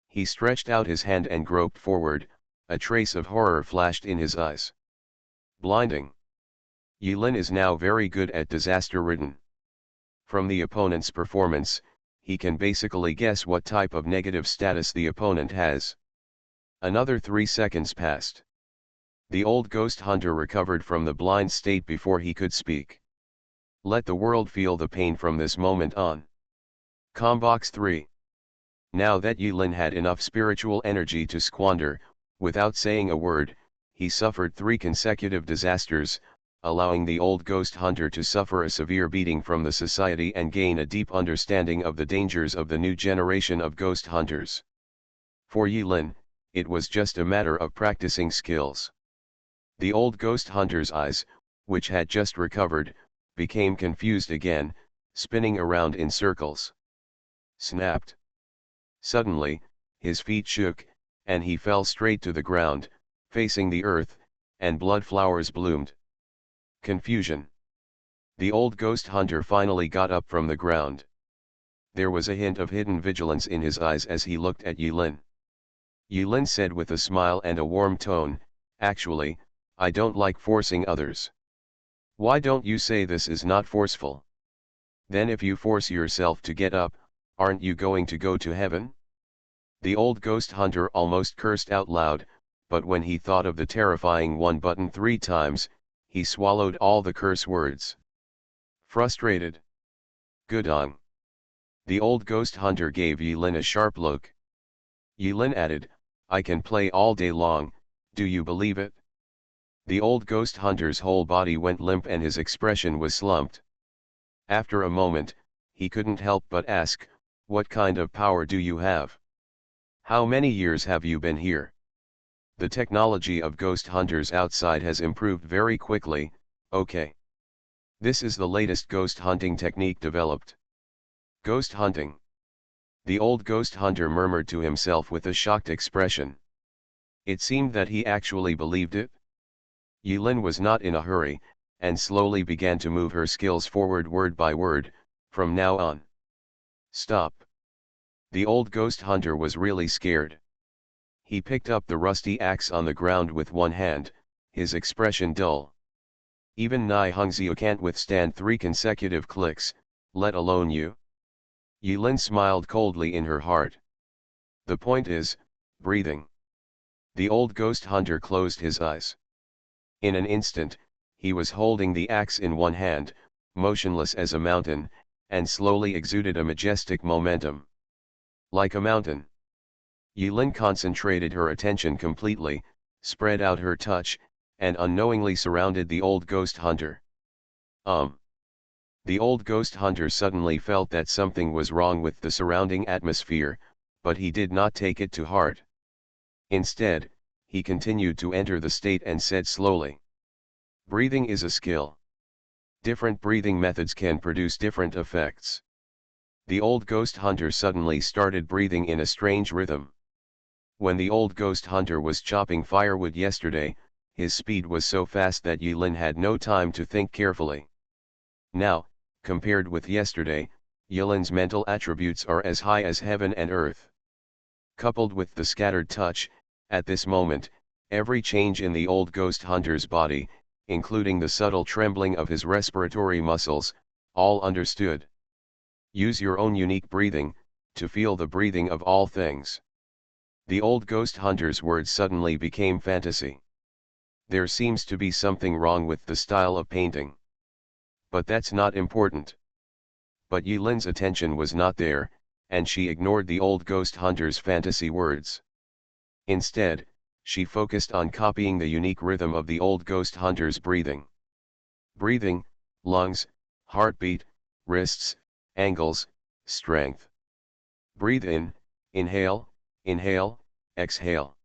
He stretched out his hand and groped forward, a trace of horror flashed in his eyes. Blinding. Yilin is now very good at disaster-ridden. From the opponent's performance, he can basically guess what type of negative status the opponent has. Another 3 seconds passed. The old ghost hunter recovered from the blind state before he could speak. Let the world feel the pain from this moment on. Combox 3. Now that Yilin had enough spiritual energy to squander, without saying a word, he suffered 3 consecutive disasters, allowing the old ghost hunter to suffer a severe beating from the society and gain a deep understanding of the dangers of the new generation of ghost hunters. For Yilin, it was just a matter of practicing skills. The old ghost hunter's eyes, which had just recovered, became confused again, spinning around in circles. Snapped. Suddenly, his feet shook, and he fell straight to the ground, facing the earth, and blood flowers bloomed. Confusion. The old ghost hunter finally got up from the ground. There was a hint of hidden vigilance in his eyes as he looked at Yilin. Yilin said with a smile and a warm tone, "Actually, I don't like forcing others." "Why don't you say this is not forceful? Then if you force yourself to get up, aren't you going to go to heaven?" The old ghost hunter almost cursed out loud, but when he thought of the terrifying one button 3 times, he swallowed all the curse words. Frustrated. Gudong. The old ghost hunter gave Yilin a sharp look. Yilin added, "I can play all day long, do you believe it?" The old ghost hunter's whole body went limp and his expression was slumped. After a moment, he couldn't help but ask, "What kind of power do you have? How many years have you been here?" The technology of ghost hunters outside has improved very quickly, okay. This is the latest ghost hunting technique developed. Ghost hunting. The old ghost hunter murmured to himself with a shocked expression. It seemed that he actually believed it. Yilin was not in a hurry, and slowly began to move her skills forward word by word, "From now on." Stop. The old ghost hunter was really scared. He picked up the rusty axe on the ground with one hand, his expression dull. Even Nai Hongxiu can't withstand 3 consecutive clicks, let alone you. Yilin smiled coldly in her heart. The point is, breathing. The old ghost hunter closed his eyes. In an instant, he was holding the axe in one hand, motionless as a mountain, and slowly exuded a majestic momentum. Like a mountain. Yilin concentrated her attention completely, spread out her touch, and unknowingly surrounded the old ghost hunter. The old ghost hunter suddenly felt that something was wrong with the surrounding atmosphere, but he did not take it to heart. Instead, he continued to enter the state and said slowly, "Breathing is a skill. Different breathing methods can produce different effects." The old ghost hunter suddenly started breathing in a strange rhythm. When the old ghost hunter was chopping firewood yesterday, his speed was so fast that Yilin had no time to think carefully. Now, compared with yesterday, Yilin's mental attributes are as high as heaven and earth. Coupled with the scattered touch, at this moment, every change in the old ghost hunter's body, including the subtle trembling of his respiratory muscles, all understood. Use your own unique breathing, to feel the breathing of all things. The old ghost hunter's words suddenly became fantasy. There seems to be something wrong with the style of painting. But that's not important. But Yilin's attention was not there, and she ignored the old ghost hunter's fantasy words. Instead, she focused on copying the unique rhythm of the old ghost hunter's breathing. Breathing, lungs, heartbeat, wrists, angles, strength. Breathe in, inhale, inhale, exhale.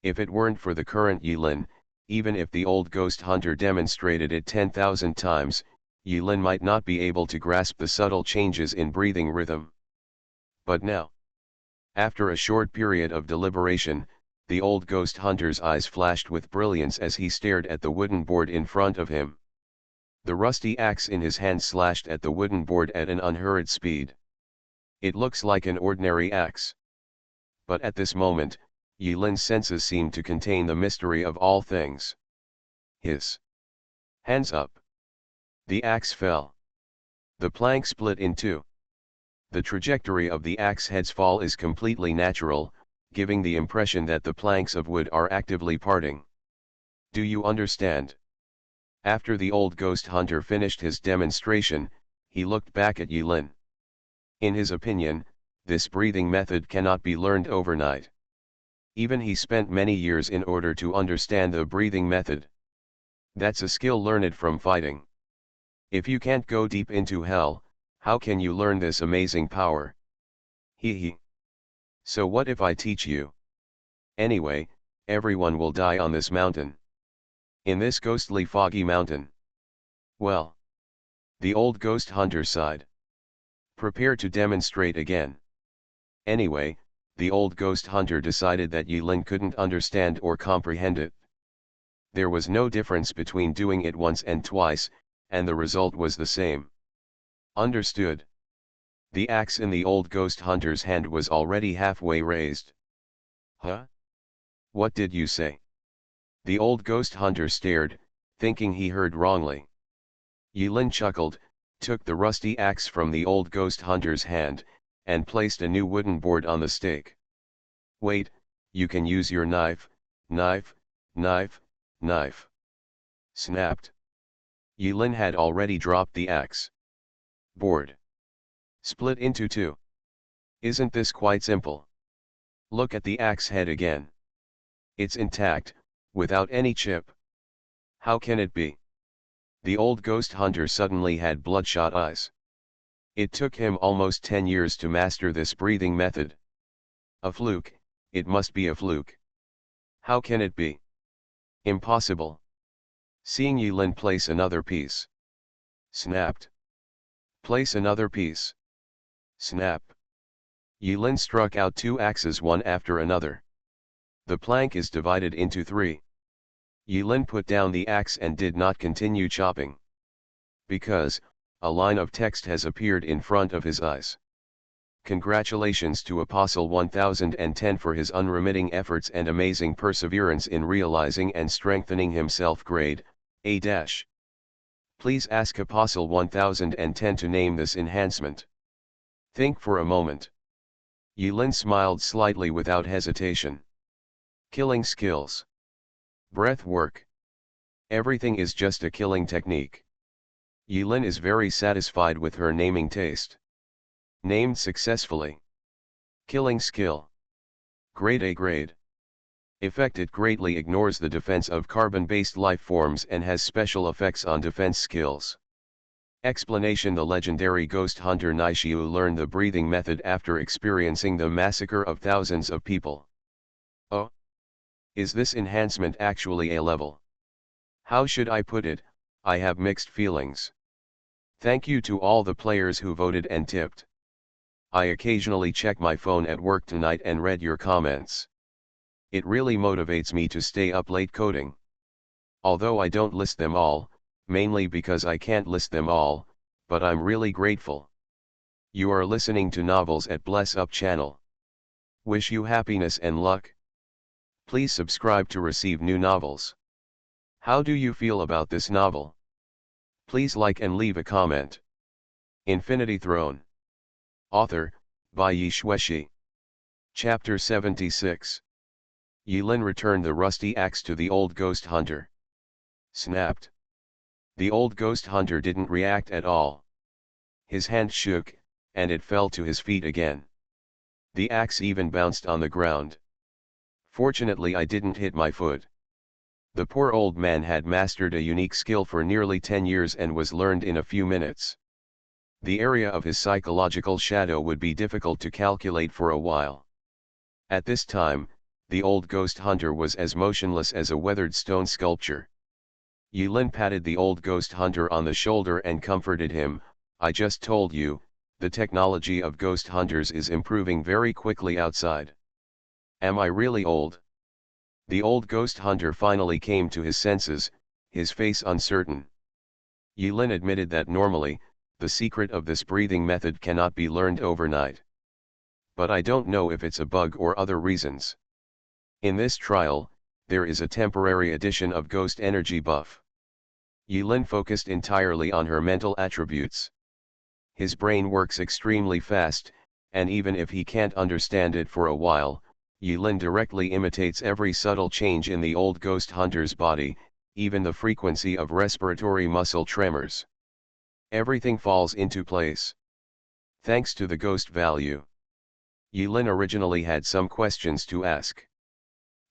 If it weren't for the current Yilin, even if the old ghost hunter demonstrated it 10,000 times, Yilin might not be able to grasp the subtle changes in breathing rhythm. But now, after a short period of deliberation, the old ghost hunter's eyes flashed with brilliance as he stared at the wooden board in front of him. The rusty axe in his hand slashed at the wooden board at an unhurried speed. It looks like an ordinary axe. But at this moment, Yilin's senses seemed to contain the mystery of all things. His hands up. The axe fell. The plank split in two. The trajectory of the axe head's fall is completely natural, giving the impression that the planks of wood are actively parting. Do you understand? After the old ghost hunter finished his demonstration, he looked back at Yilin. In his opinion, this breathing method cannot be learned overnight. Even he spent many years in order to understand the breathing method. That's a skill learned from fighting. If you can't go deep into hell, how can you learn this amazing power? Hee. So what if I teach you? Anyway, everyone will die on this mountain. In this ghostly foggy mountain. Well. The old ghost hunter sighed. Prepare to demonstrate again. Anyway, the old ghost hunter decided that Yilin couldn't understand or comprehend it. There was no difference between doing it once and twice, and the result was the same. Understood. The axe in the old ghost hunter's hand was already halfway raised. Huh? What did you say? The old ghost hunter stared, thinking he heard wrongly. Yilin chuckled, took the rusty axe from the old ghost hunter's hand, and placed a new wooden board on the stake. Wait, you can use your knife, knife, knife, knife. Snapped. Yilin had already dropped the axe. Board. Split into two. Isn't this quite simple? Look at the axe head again. It's intact, without any chip. How can it be? The old ghost hunter suddenly had bloodshot eyes. It took him almost 10 years to master this breathing method. A fluke, it must be a fluke. How can it be? Impossible. Seeing Yilin place another piece. Snapped. Place another piece. Snap. Yilin struck out two axes one after another. The plank is divided into three. Yilin put down the axe and did not continue chopping. Because, a line of text has appeared in front of his eyes. Congratulations to Apostle 1010 for his unremitting efforts and amazing perseverance in realizing and strengthening himself. Grade, A-. Please ask Apostle 1010 to name this enhancement. Think for a moment. Yilin smiled slightly without hesitation. Killing skills. Breath work. Everything is just a killing technique. Yilin is very satisfied with her naming taste. Named successfully. Killing skill. Grade A grade. Effect: it greatly ignores the defense of carbon-based life forms and has special effects on defense skills. Explanation: the legendary ghost hunter Nishiu learned the breathing method after experiencing the massacre of thousands of people. Oh? Is this enhancement actually a level? How should I put it, I have mixed feelings. Thank you to all the players who voted and tipped. I occasionally check my phone at work tonight and read your comments. It really motivates me to stay up late coding. Although I don't list them all, mainly because I can't list them all, but I'm really grateful. You are listening to Novels at Bless Up channel. Wish you happiness and luck. Please subscribe to receive new novels. How do you feel about this novel? Please like and leave a comment. Infinity Throne. Author, by Yi Shueshi. Chapter 76. Yilin returned the rusty axe to the old ghost hunter. Snapped. The old ghost hunter didn't react at all. His hand shook, and it fell to his feet again. The axe even bounced on the ground. Fortunately, I didn't hit my foot. The poor old man had mastered a unique skill for nearly 10 years and was learned in a few minutes. The area of his psychological shadow would be difficult to calculate for a while. At this time, the old ghost hunter was as motionless as a weathered stone sculpture. Yilin patted the old ghost hunter on the shoulder and comforted him. I just told you, the technology of ghost hunters is improving very quickly outside. Am I really old? The old ghost hunter finally came to his senses, his face uncertain. Yilin admitted that normally, the secret of this breathing method cannot be learned overnight. But I don't know if it's a bug or other reasons. In this trial, there is a temporary addition of ghost energy buff. Yilin focused entirely on her mental attributes. His brain works extremely fast, and even if he can't understand it for a while, Yilin directly imitates every subtle change in the old ghost hunter's body, even the frequency of respiratory muscle tremors. Everything falls into place. Thanks to the ghost value. Yilin originally had some questions to ask.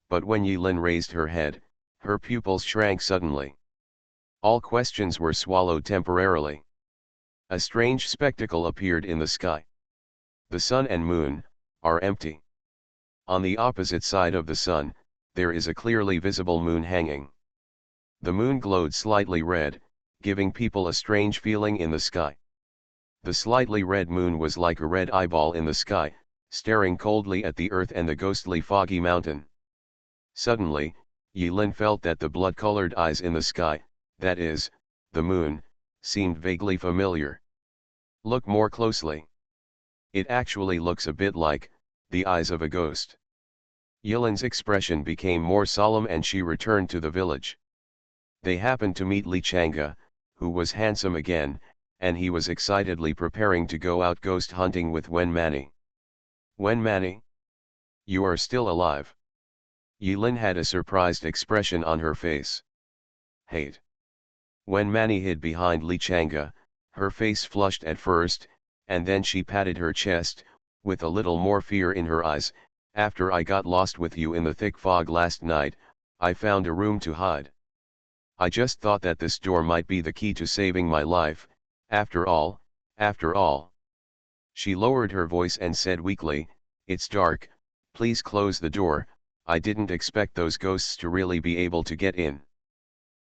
But when Yilin raised her head, her pupils shrank suddenly. All questions were swallowed temporarily. A strange spectacle appeared in the sky. The sun and moon are empty. On the opposite side of the sun, there is a clearly visible moon hanging. The moon glowed slightly red, giving people a strange feeling in the sky. The slightly red moon was like a red eyeball in the sky, staring coldly at the earth and the ghostly foggy mountain. Suddenly, Yilin felt that the blood-colored eyes in the sky, that is, the moon, seemed vaguely familiar. Look more closely. It actually looks a bit like the eyes of a ghost. Yilin's expression became more solemn and she returned to the village. They happened to meet Li Chang'e, who was handsome again, and he was excitedly preparing to go out ghost hunting with Wen Mani. Wen Mani? You are still alive. Yilin had a surprised expression on her face. Hate. Wen Mani hid behind Li Chang'e, her face flushed at first, and then she patted her chest, with a little more fear in her eyes. After I got lost with you in the thick fog last night, I found a room to hide. I just thought that this door might be the key to saving my life, after all. She lowered her voice and said weakly, it's dark, please close the door, I didn't expect those ghosts to really be able to get in.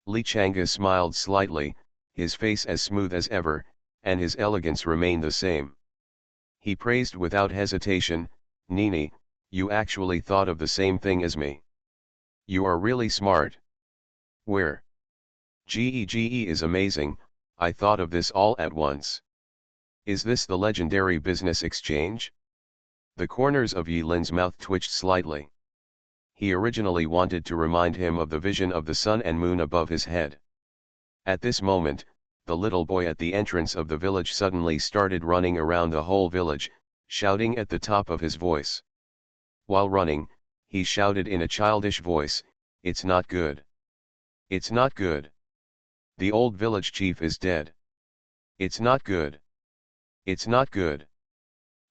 Li Chang'e smiled slightly, his face as smooth as ever, and his elegance remained the same. He praised without hesitation, Nini, you actually thought of the same thing as me. You are really smart. Where? Ge is amazing, I thought of this all at once. Is this the legendary business exchange? The corners of Yilin's mouth twitched slightly. He originally wanted to remind him of the vision of the sun and moon above his head. At this moment, the little boy at the entrance of the village suddenly started running around the whole village, shouting at the top of his voice. While running, he shouted in a childish voice, it's not good. It's not good. The old village chief is dead. It's not good. It's not good.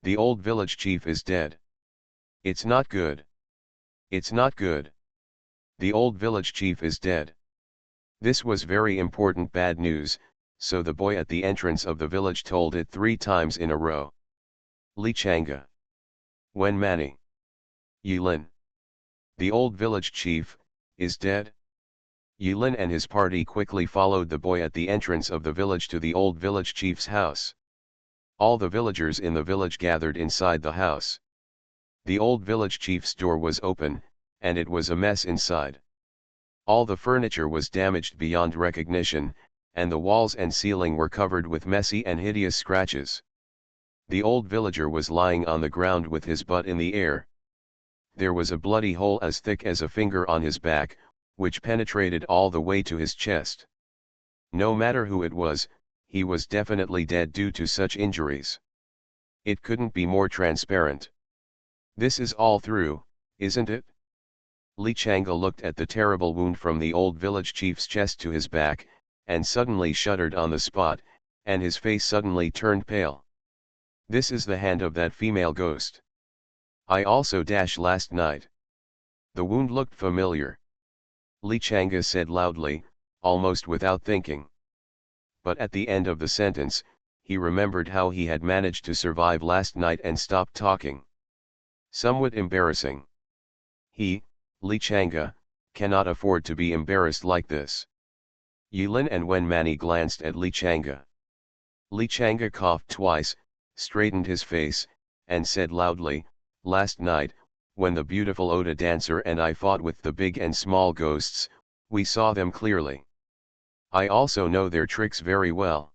The old village chief is dead. It's not good. It's not good. The old village chief is dead. This was very important bad news, so the boy at the entrance of the village told it 3 times in a row. Li Chang'e. Wen Mani. Yilin. The old village chief, is dead? Yilin and his party quickly followed the boy at the entrance of the village to the old village chief's house. All the villagers in the village gathered inside the house. The old village chief's door was open, and it was a mess inside. All the furniture was damaged beyond recognition, and the walls and ceiling were covered with messy and hideous scratches. The old villager was lying on the ground with his butt in the air. There was a bloody hole as thick as a finger on his back, which penetrated all the way to his chest. No matter who it was, he was definitely dead due to such injuries. It couldn't be more transparent. This is all through, isn't it? Li Changa looked at the terrible wound from the old village chief's chest to his back, and suddenly shuddered on the spot, and his face suddenly turned pale. This is the hand of that female ghost. I also last night. The wound looked familiar. Li Changa said loudly, almost without thinking. But at the end of the sentence, he remembered how he had managed to survive last night and stopped talking. Somewhat embarrassing. He, Li Changa, cannot afford to be embarrassed like this. Yilin and Wen Mani glanced at Li Changa. Li Changa coughed twice, straightened his face, and said loudly, last night, when the beautiful Oda dancer and I fought with the big and small ghosts, we saw them clearly. I also know their tricks very well.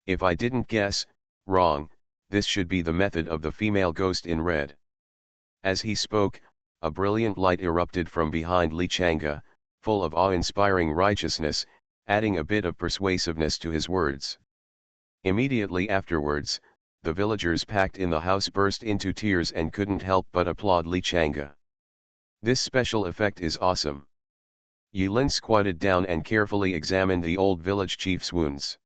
If I didn't guess wrong, this should be the method of the female ghost in red. As he spoke, a brilliant light erupted from behind Li Changa, full of awe-inspiring righteousness, adding a bit of persuasiveness to his words. Immediately afterwards, the villagers packed in the house burst into tears and couldn't help but applaud Li Changa. This special effect is awesome. Yilin squatted down and carefully examined the old village chief's wounds.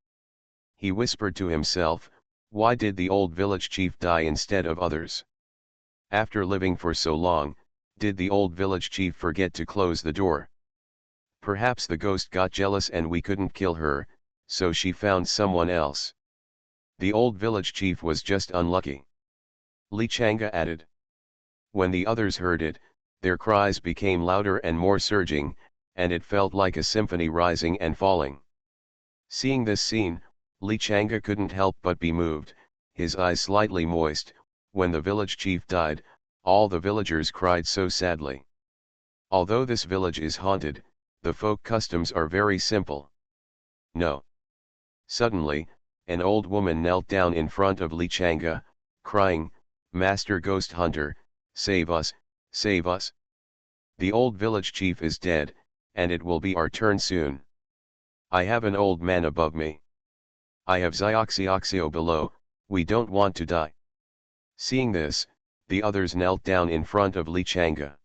He whispered to himself, why did the old village chief die instead of others? After living for so long, did the old village chief forget to close the door? Perhaps the ghost got jealous and we couldn't kill her, so she found someone else. The old village chief was just unlucky. Li Changa added. When the others heard it, their cries became louder and more surging, and it felt like a symphony rising and falling. Seeing this scene, Li Changa couldn't help but be moved, his eyes slightly moist. When the village chief died, all the villagers cried so sadly. Although this village is haunted, the folk customs are very simple. No. Suddenly, an old woman knelt down in front of Li Changa, crying, Master Ghost Hunter, save us, save us. The old village chief is dead, and it will be our turn soon. I have an old man above me. I have Xioxioxio below, we don't want to die. Seeing this, the others knelt down in front of Li Changa.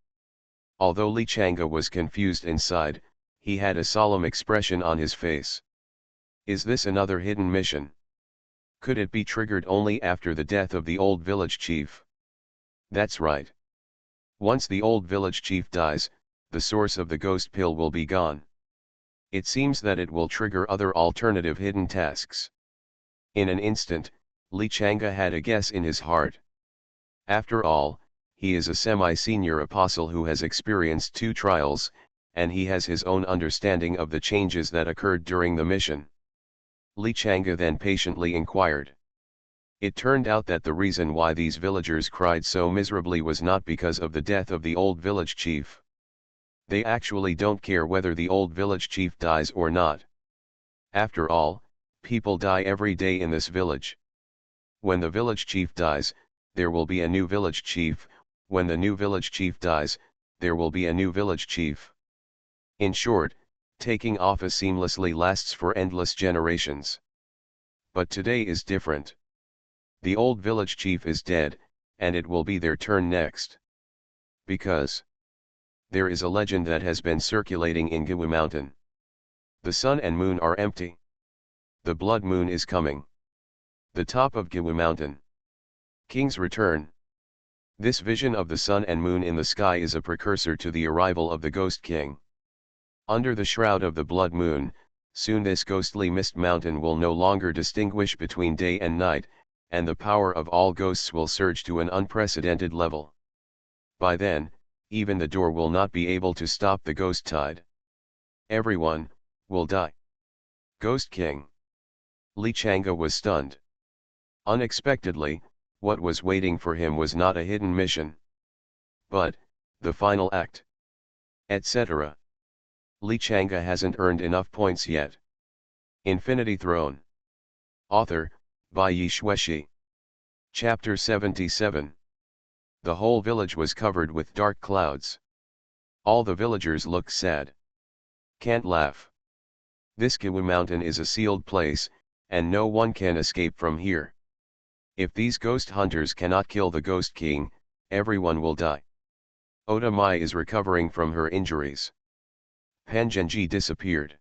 Although Li Changa was confused inside, he had a solemn expression on his face. Is this another hidden mission? Could it be triggered only after the death of the old village chief? That's right. Once the old village chief dies, the source of the ghost pill will be gone. It seems that it will trigger other alternative hidden tasks. In an instant, Li Changa had a guess in his heart. After all, he is a semi-senior apostle who has experienced 2 trials, and he has his own understanding of the changes that occurred during the mission. Li Changa then patiently inquired. It turned out that the reason why these villagers cried so miserably was not because of the death of the old village chief. They actually don't care whether the old village chief dies or not. After all, people die every day in this village. When the village chief dies, there will be a new village chief. When the new village chief dies, there will be a new village chief. In short, taking office seamlessly lasts for endless generations. But today is different. The old village chief is dead, and it will be their turn next. Because there is a legend that has been circulating in Giwu Mountain. The sun and moon are empty. The blood moon is coming. The top of Giwu Mountain. King's return. This vision of the sun and moon in the sky is a precursor to the arrival of the Ghost King. Under the shroud of the blood moon, soon this ghostly mist mountain will no longer distinguish between day and night, and the power of all ghosts will surge to an unprecedented level. By then, even the door will not be able to stop the ghost tide. Everyone will die. Ghost King. Li Changa was stunned. Unexpectedly, what was waiting for him was not a hidden mission, but the final act, etc. Li Changa hasn't earned enough points yet. Infinity Throne. Author, by Yi Xueshi. Chapter 77. The whole village was covered with dark clouds. All the villagers looked sad. Can't laugh. This Kiwu mountain is a sealed place, and no one can escape from here. If these ghost hunters cannot kill the Ghost King, everyone will die. Oda Mai is recovering from her injuries. Pengenji disappeared.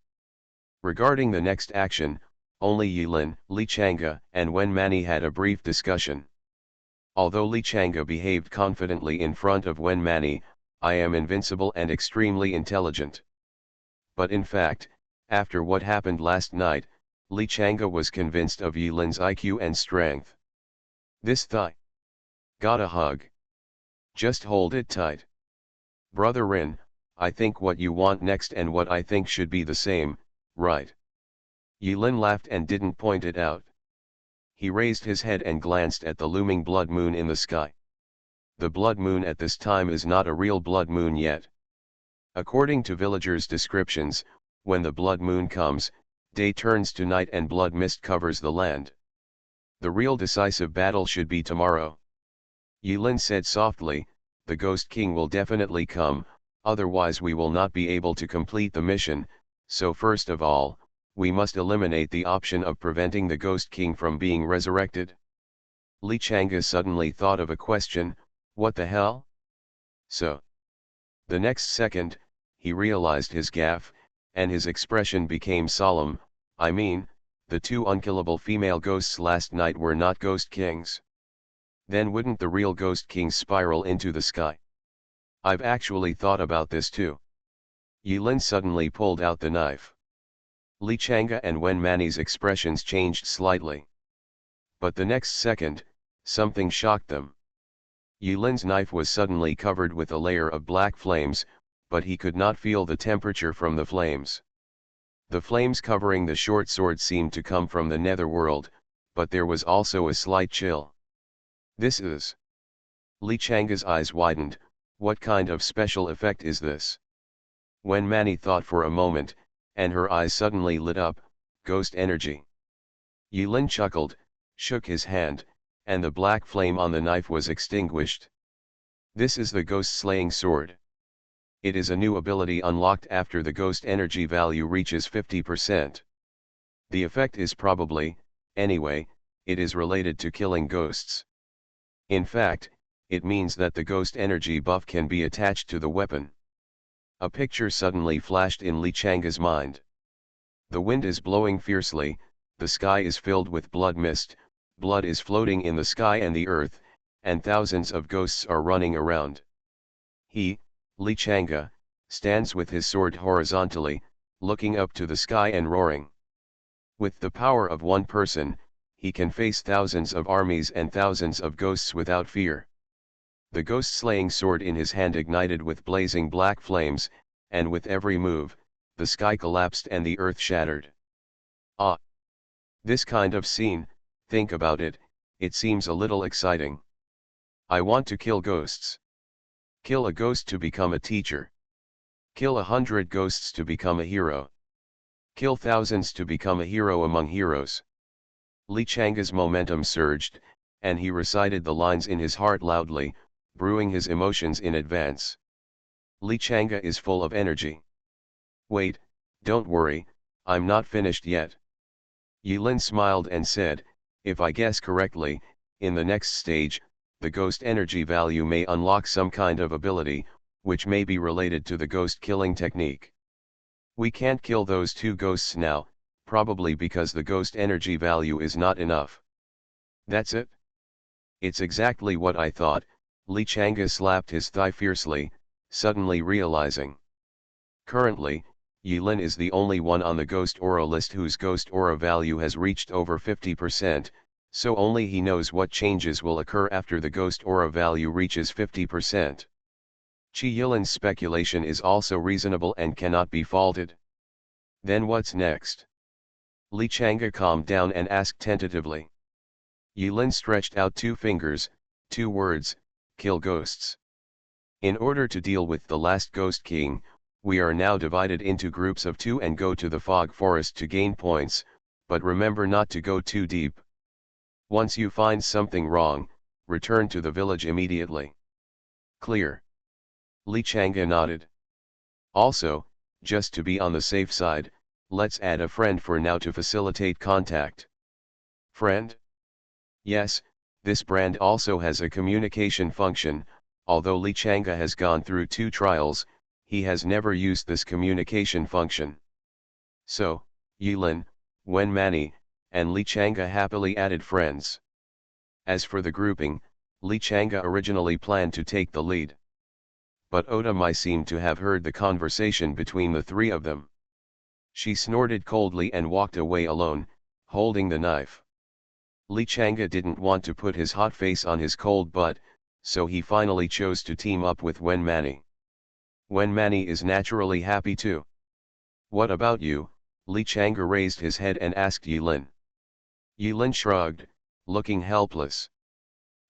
Regarding the next action, only Yilin, Li Chang'e, and Wen Mani had a brief discussion. Although Li Chang'e behaved confidently in front of Wen Mani, I am invincible and extremely intelligent. But in fact, after what happened last night, Li Chang'e was convinced of Yilin's IQ and strength. This thigh. Got a hug. Just hold it tight. Brother Rin, I think what you want next and what I think should be the same, right? Yilin laughed and didn't point it out. He raised his head and glanced at the looming blood moon in the sky. The blood moon at this time is not a real blood moon yet. According to villagers' descriptions, when the blood moon comes, day turns to night and blood mist covers the land. The real decisive battle should be tomorrow. Yilin said softly, the Ghost King will definitely come, otherwise we will not be able to complete the mission, so first of all, we must eliminate the option of preventing the Ghost King from being resurrected. Li Chang'e suddenly thought of a question, what the hell? So. The next second, he realized his gaffe, and his expression became solemn. I mean, the two unkillable female ghosts last night were not Ghost Kings. Then wouldn't the real Ghost King spiral into the sky? I've actually thought about this too. Yilin suddenly pulled out the knife. Li Chang'e and Wen Mani's expressions changed slightly. But the next second, something shocked them. Yilin's knife was suddenly covered with a layer of black flames, but he could not feel the temperature from the flames. The flames covering the short sword seemed to come from the netherworld, but there was also a slight chill. This is... Li Chang'e's eyes widened, what kind of special effect is this? Wen Mani thought for a moment, and her eyes suddenly lit up, ghost energy. Yilin chuckled, shook his hand, and the black flame on the knife was extinguished. This is the ghost slaying sword. It is a new ability unlocked after the ghost energy value reaches 50%. The effect is probably, anyway, it is related to killing ghosts. In fact, it means that the ghost energy buff can be attached to the weapon. A picture suddenly flashed in Li Chang'e's mind. The wind is blowing fiercely, the sky is filled with blood mist, blood is floating in the sky and the earth, and thousands of ghosts are running around. He, Li Chang'e, stands with his sword horizontally, looking up to the sky and roaring. With the power of one person, he can face thousands of armies and thousands of ghosts without fear. The ghost-slaying sword in his hand ignited with blazing black flames, and with every move, the sky collapsed and the earth shattered. Ah! This kind of scene, think about it, it seems a little exciting. I want to kill ghosts. Kill a ghost to become a teacher. Kill 100 ghosts to become a hero. Kill thousands to become a hero among heroes. Li Chang'e's momentum surged, and he recited the lines in his heart loudly, brewing his emotions in advance. Li Chang'e is full of energy. Wait, don't worry, I'm not finished yet. Yilin smiled and said, if I guess correctly, in the next stage, the ghost energy value may unlock some kind of ability, which may be related to the ghost killing technique. We can't kill those two ghosts now, probably because the ghost energy value is not enough. That's it? It's exactly what I thought. Li Chang'e slapped his thigh fiercely, suddenly realizing. Currently, Yilin is the only one on the ghost aura list whose ghost aura value has reached over 50%, so only he knows what changes will occur after the ghost aura value reaches 50%. Chi Yilin's speculation is also reasonable and cannot be faulted. Then what's next? Li Chang'e calmed down and asked tentatively. Yilin stretched out two fingers, two words, kill ghosts. In order to deal with the last Ghost King, we are now divided into groups of 2 and go to the fog forest to gain points, but remember not to go too deep. Once you find something wrong, return to the village immediately. Clear. Li Chang'e nodded. Also, just to be on the safe side, let's add a friend for now to facilitate contact. Friend? Yes, this brand also has a communication function. Although Li Chang'e has gone through 2 trials, he has never used this communication function. So, Yilin, Wen Mani, and Li Chang'e happily added friends. As for the grouping, Li Chang'e originally planned to take the lead. But Oda Mai seemed to have heard the conversation between the 3 of them. She snorted coldly and walked away alone, holding the knife. Li Chang'e didn't want to put his hot face on his cold butt, so he finally chose to team up with Wen Mani. Wen Mani is naturally happy too. What about you? Li Chang'e raised his head and asked Yilin. Yilin shrugged, looking helpless.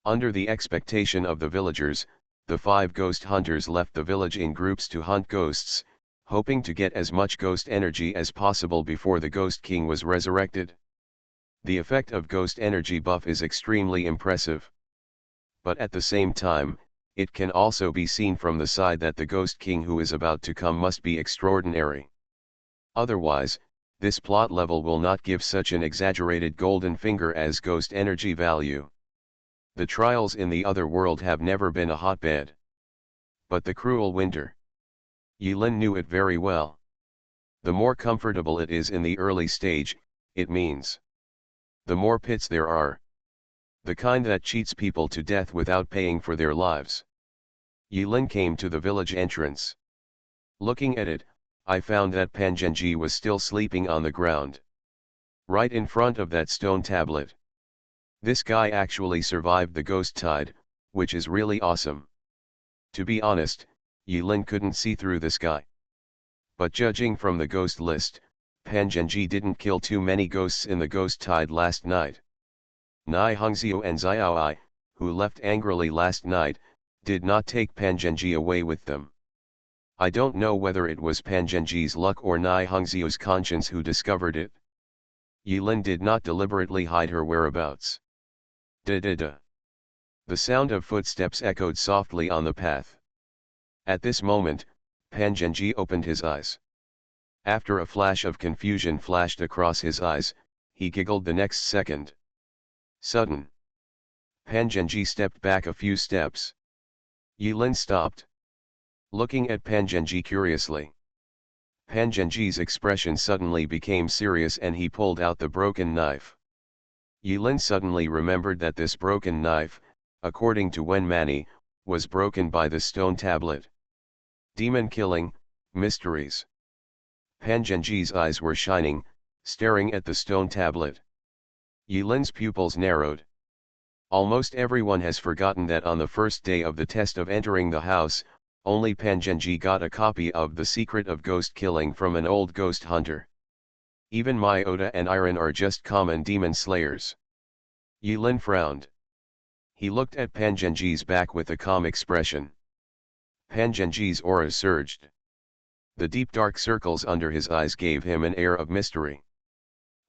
Under the expectation of the villagers, the 5 ghost hunters left the village in groups to hunt ghosts, hoping to get as much ghost energy as possible before the Ghost King was resurrected. The effect of ghost energy buff is extremely impressive. But at the same time, it can also be seen from the side that the Ghost King who is about to come must be extraordinary. Otherwise, this plot level will not give such an exaggerated golden finger as ghost energy value. The trials in the other world have never been a hotbed. But the cruel winter. Yilin knew it very well. The more comfortable it is in the early stage, it means the more pits there are. The kind that cheats people to death without paying for their lives. Yilin came to the village entrance. Looking at it, I found that Pangenji was still sleeping on the ground. Right in front of that stone tablet. This guy actually survived the ghost tide, which is really awesome. To be honest, Yilin couldn't see through this guy. But judging from the ghost list, Pangenji didn't kill too many ghosts in the ghost tide last night. Nai Hongxiu and Xiaoai, who left angrily last night, did not take Pangenji away with them. I don't know whether it was Pangenji's luck or Nai Hongxiu's conscience who discovered it. Yilin did not deliberately hide her whereabouts. Da-da-da. The sound of footsteps echoed softly on the path. At this moment, Pangenji opened his eyes. After a flash of confusion flashed across his eyes, he giggled the next second. Sudden. Pangenji stepped back a few steps. Yilin stopped. Looking at Pangenji curiously. Pangenji's expression suddenly became serious and he pulled out the broken knife. Yilin suddenly remembered that this broken knife, according to Wen Mani, was broken by the stone tablet. Demon killing, mysteries. Pangenji's eyes were shining, staring at the stone tablet. Yilin's pupils narrowed. Almost everyone has forgotten that on the first day of the test of entering the house, only Pangenji got a copy of The Secret of Ghost Killing from an old ghost hunter. Even Myota and Iron are just common demon slayers. Yilin frowned. He looked at Pangenji's back with a calm expression. Pangenji's aura surged. The deep dark circles under his eyes gave him an air of mystery.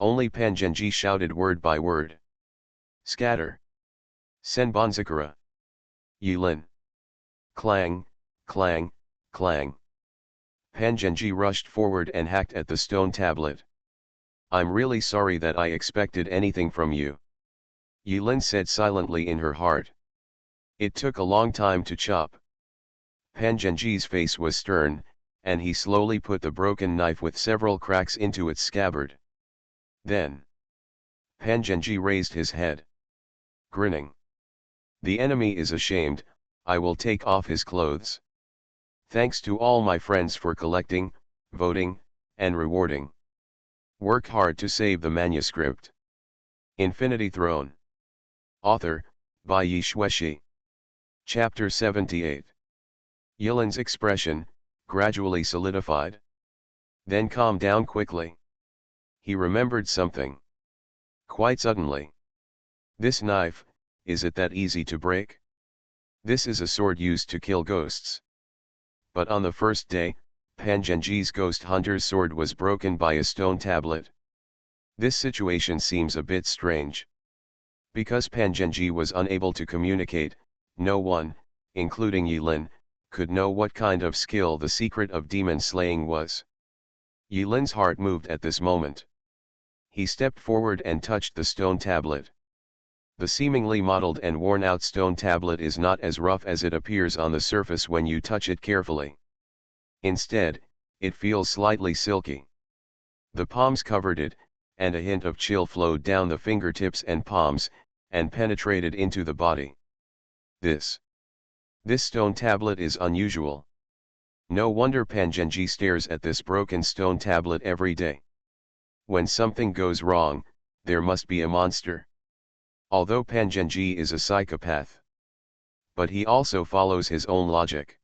Only Pangenji shouted word by word. Scatter. Senbonzakura. Yilin. Clang, clang, clang. Pangenji rushed forward and hacked at the stone tablet. I'm really sorry that I expected anything from you. Yilin said silently in her heart. It took a long time to chop. Pangenji's face was stern, and he slowly put the broken knife with several cracks into its scabbard. Then, Pangenji raised his head. Grinning. The enemy is ashamed, I will take off his clothes. Thanks to all my friends for collecting, voting, and rewarding. Work hard to save the manuscript. Infinity Throne. Author, by Yi Shueshi. Chapter 78. Yilin's expression, gradually solidified. Then calmed down quickly. He remembered something. Quite suddenly. This knife, is it that easy to break? This is a sword used to kill ghosts. But on the first day, Pangenji's ghost hunter's sword was broken by a stone tablet. This situation seems a bit strange. Because Pan Zhenji was unable to communicate, no one, including Yilin, could know what kind of skill the secret of demon slaying was. Yilin's heart moved at this moment. He stepped forward and touched the stone tablet. The seemingly mottled and worn-out stone tablet is not as rough as it appears on the surface when you touch it carefully. Instead, it feels slightly silky. The palms covered it, and a hint of chill flowed down the fingertips and palms, and penetrated into the body. This stone tablet is unusual. No wonder Pan Zhenji stares at this broken stone tablet every day. When something goes wrong, there must be a monster. Although Pan Zhenji is a psychopath, but he also follows his own logic.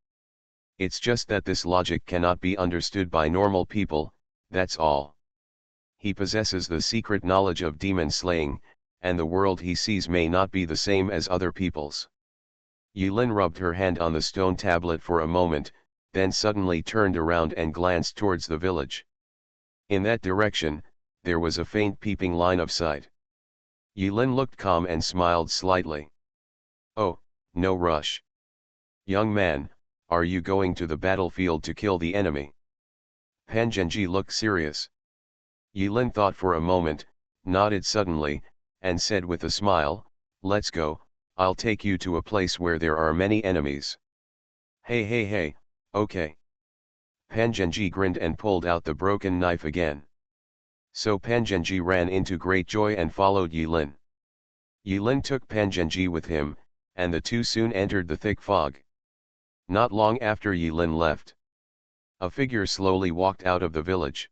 It's just that this logic cannot be understood by normal people, that's all. He possesses the secret knowledge of demon slaying, and the world he sees may not be the same as other people's. Yilin rubbed her hand on the stone tablet for a moment, then suddenly turned around and glanced towards the village. In that direction, there was a faint peeping line of sight. Yilin looked calm and smiled slightly. "Oh, no rush. Young man, are you going to the battlefield to kill the enemy?" Pan Zhenji looked serious. Yilin thought for a moment, nodded suddenly, and said with a smile, "Let's go, I'll take you to a place where there are many enemies." Hey, okay." Pan Zhenji grinned and pulled out the broken knife again. So Pan Zhenji ran into great joy and followed Yilin. Yilin took Pan Zhenji with him, and the two soon entered the thick fog. Not long after Yilin left, a figure slowly walked out of the village.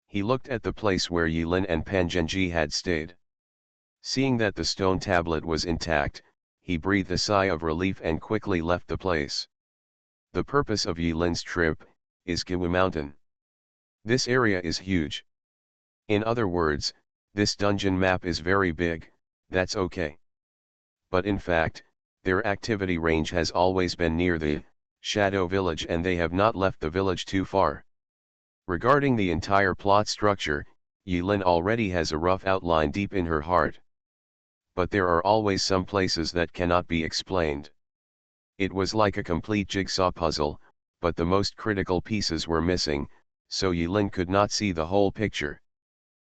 He looked at the place where Yilin and Pan Zhenji had stayed. Seeing that the stone tablet was intact, he breathed a sigh of relief and quickly left the place. The purpose of Yilin's trip is Kiwu Mountain. This area is huge. In other words, this dungeon map is very big, that's okay. But in fact, their activity range has always been near the Shadow Village, and they have not left the village too far. Regarding the entire plot structure, Yilin already has a rough outline deep in her heart. But there are always some places that cannot be explained. It was like a complete jigsaw puzzle, but the most critical pieces were missing, so Yilin could not see the whole picture.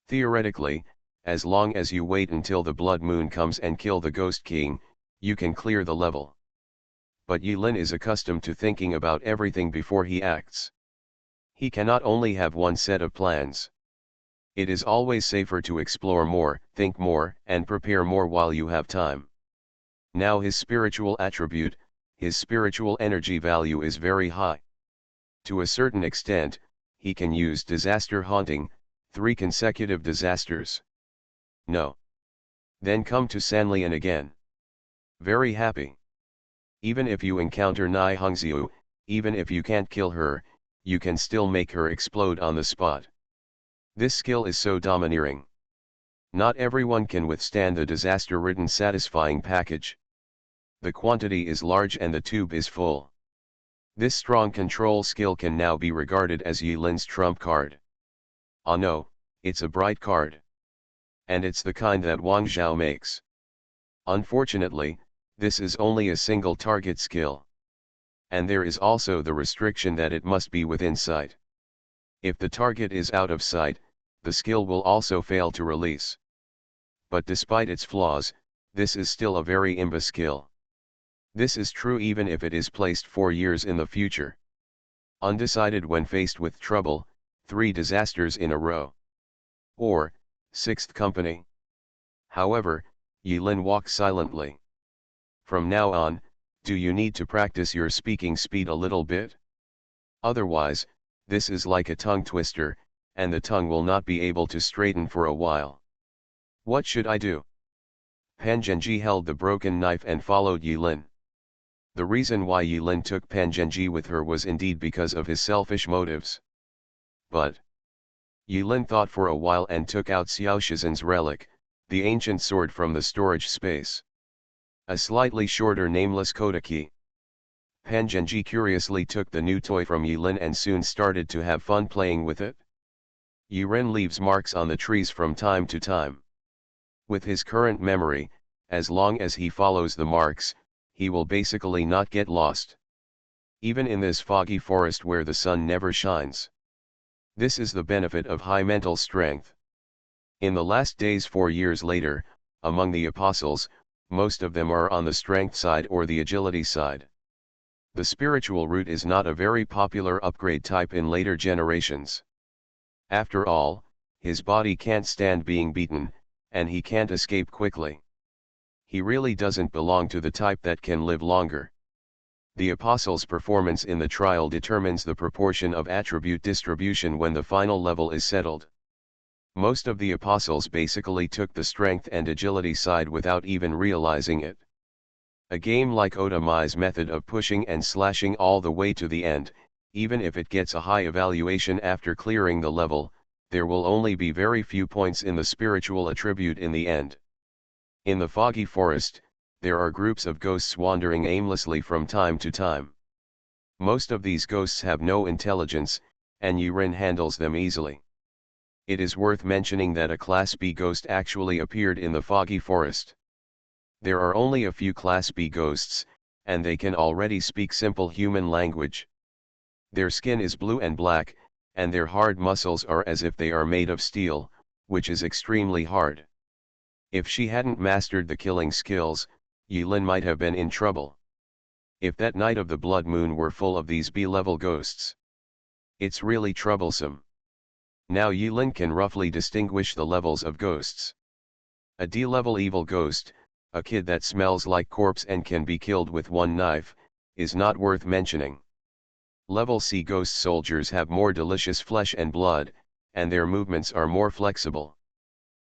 Theoretically, as long as you wait until the blood moon comes and kill the Ghost King, you can clear the level. But Yilin is accustomed to thinking about everything before he acts. He cannot only have one set of plans. It is always safer to explore more, think more, and prepare more while you have time. Now his spiritual attribute, his spiritual energy value is very high. To a certain extent, he can use disaster haunting, 3 consecutive disasters. No. Then come to Sanlian again. Very happy. Even if you encounter Nai Hongxiu, even if you can't kill her, you can still make her explode on the spot. This skill is so domineering. Not everyone can withstand the disaster-ridden satisfying package. The quantity is large and the tube is full. This strong control skill can now be regarded as Yilin's trump card. Ah no, it's a bright card. And it's the kind that Wang Zhao makes. Unfortunately, this is only a single target skill. And there is also the restriction that it must be within sight. If the target is out of sight, the skill will also fail to release. But despite its flaws, this is still a very imba skill. This is true even if it is placed 4 years in the future. Undecided when faced with trouble, 3 disasters in a row. Or, 6th company. However, Yilin walks silently. From now on, do you need to practice your speaking speed a little bit? Otherwise, this is like a tongue twister, and the tongue will not be able to straighten for a while. What should I do? Pan Zhenji held the broken knife and followed Yilin. The reason why Yilin took Pan Zhenji with her was indeed because of his selfish motives. But Yilin thought for a while and took out Xiao Shizen's relic, the ancient sword from the storage space. A slightly shorter nameless Kodaki. Pan Zhenji curiously took the new toy from Yilin and soon started to have fun playing with it. Yiren leaves marks on the trees from time to time. With his current memory, as long as he follows the marks, he will basically not get lost. Even in this foggy forest where the sun never shines. This is the benefit of high mental strength. In the last days 4 years later, among the apostles, most of them are on the strength side or the agility side. The spiritual route is not a very popular upgrade type in later generations. After all, his body can't stand being beaten, and he can't escape quickly. He really doesn't belong to the type that can live longer. The apostle's performance in the trial determines the proportion of attribute distribution when the final level is settled. Most of the apostles basically took the strength and agility side without even realizing it. A game like Otamai's method of pushing and slashing all the way to the end, even if it gets a high evaluation after clearing the level, there will only be very few points in the spiritual attribute in the end. In the foggy forest, there are groups of ghosts wandering aimlessly from time to time. Most of these ghosts have no intelligence, and Yurin handles them easily. It is worth mentioning that a Class B ghost actually appeared in the foggy forest. There are only a few Class B ghosts, and they can already speak simple human language. Their skin is blue and black, and their hard muscles are as if they are made of steel, which is extremely hard. If she hadn't mastered the killing skills, Yilin might have been in trouble. If that night of the blood moon were full of these B-level ghosts. It's really troublesome. Now Yilin can roughly distinguish the levels of ghosts. A D-level evil ghost, a kid that smells like corpse and can be killed with one knife, is not worth mentioning. Level C ghost soldiers have more delicious flesh and blood, and their movements are more flexible.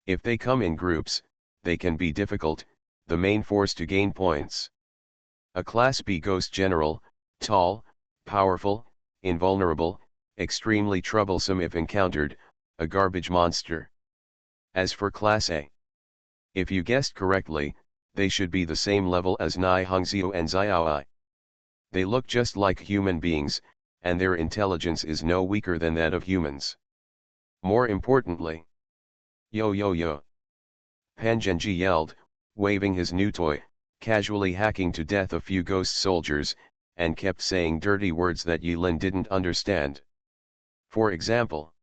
If they come in groups, they can be difficult, the main force to gain points. A Class B ghost general, tall, powerful, invulnerable, extremely troublesome if encountered, a garbage monster. As for Class A, if you guessed correctly, they should be the same level as Nai Hongxiu and Xiaoai. They look just like human beings, and their intelligence is no weaker than that of humans. More importantly, yo yo yo! Pan Zhenji yelled, waving his new toy, casually hacking to death a few ghost soldiers, and kept saying dirty words that Yilin didn't understand. For example,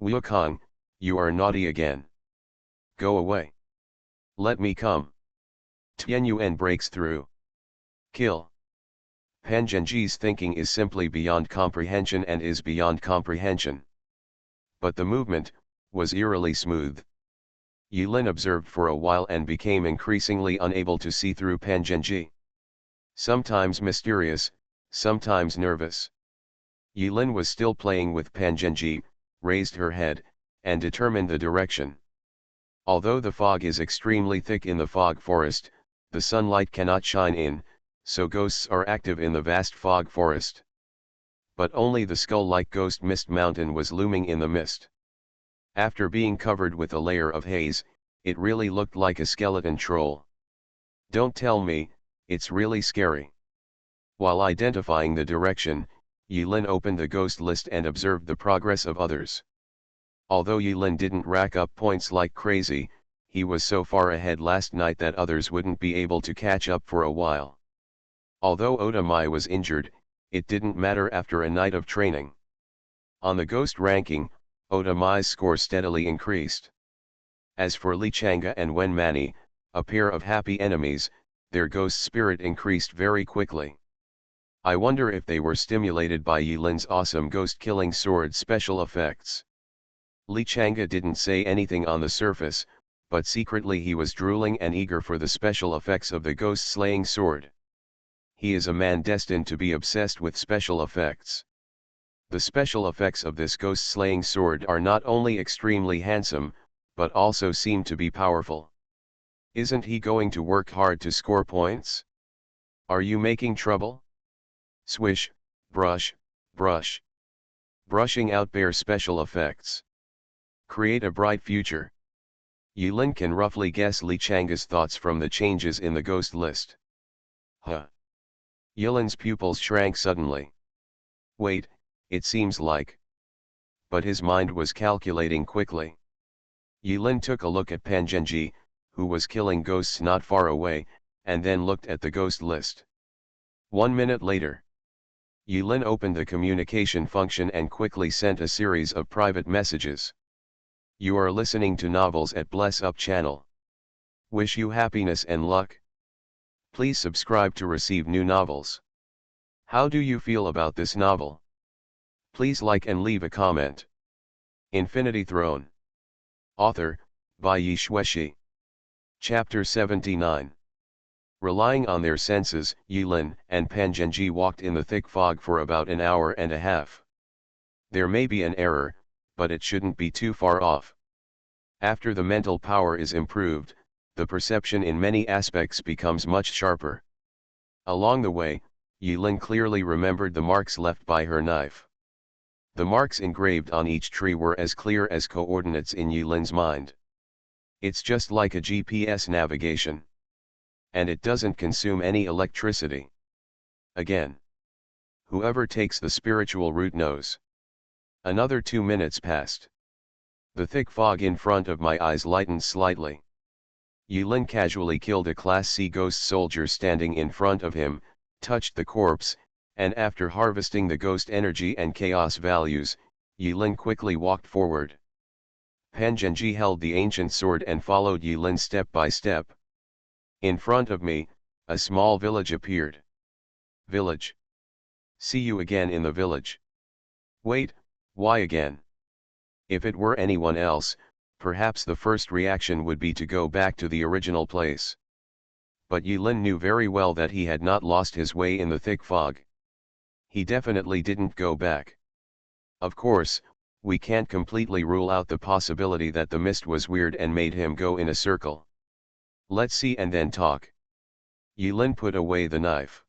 Wukong, you are naughty again. Go away. Let me come. Tianyuan breaks through. Kill. Pan Zhenji's thinking is simply beyond comprehension and is beyond comprehension. But the movement was eerily smooth. Yilin observed for a while and became increasingly unable to see through Pan Zhenji. Sometimes mysterious, sometimes nervous. Yilin was still playing with Pan Zhenji, raised her head, and determined the direction. Although the fog is extremely thick in the fog forest, the sunlight cannot shine in, so ghosts are active in the vast fog forest. But only the skull-like ghost mist mountain was looming in the mist. After being covered with a layer of haze, it really looked like a skeleton troll. Don't tell me, it's really scary. While identifying the direction, Yilin opened the ghost list and observed the progress of others. Although Yilin didn't rack up points like crazy, he was so far ahead last night that others wouldn't be able to catch up for a while. Although Otamai was injured, it didn't matter after a night of training. On the ghost ranking, Otamai's score steadily increased. As for Li Chang'e and Wen Mani, a pair of happy enemies, their ghost spirit increased very quickly. I wonder if they were stimulated by Yilin's awesome ghost-killing sword special effects. Li Chang'e didn't say anything on the surface, but secretly he was drooling and eager for the special effects of the ghost-slaying sword. He is a man destined to be obsessed with special effects. The special effects of this ghost-slaying sword are not only extremely handsome, but also seem to be powerful. Isn't he going to work hard to score points? Are you making trouble? Swish, brush, brush. Brushing out bare special effects. Create a bright future. Yilin can roughly guess Li Chang'e's thoughts from the changes in the ghost list. Huh. Yilin's pupils shrank suddenly. Wait, it seems like. But his mind was calculating quickly. Yilin took a look at Pan Zhenji, who was killing ghosts not far away, and then looked at the ghost list. 1 minute later, Yulin opened the communication function and quickly sent a series of private messages. You are listening to Novels at Bless Up channel. Wish you happiness and luck. Please subscribe to receive new novels. How do you feel about this novel? Please like and leave a comment. Infinity Throne. Author, by Yi Shueshi. Chapter 79. Relying on their senses, Yulin and Pan Zhenji walked in the thick fog for about an hour and a half. There may be an error, but it shouldn't be too far off. After the mental power is improved, the perception in many aspects becomes much sharper. Along the way, Yulin clearly remembered the marks left by her knife. The marks engraved on each tree were as clear as coordinates in Yulin's mind. It's just like a GPS navigation. And it doesn't consume any electricity. Again. Whoever takes the spiritual route knows. Another 2 minutes passed. The thick fog in front of my eyes lightened slightly. Yulin casually killed a Class C ghost soldier standing in front of him, touched the corpse, and after harvesting the ghost energy and chaos values, Yulin quickly walked forward. Pan Zhenji held the ancient sword and followed Yulin step by step. In front of me, a small village appeared. Village. See you again in the village. Wait, why again? If it were anyone else, perhaps the first reaction would be to go back to the original place. But Yulin knew very well that he had not lost his way in the thick fog. He definitely didn't go back. Of course, we can't completely rule out the possibility that the mist was weird and made him go in a circle. Let's see and then talk. Yulin put away the knife.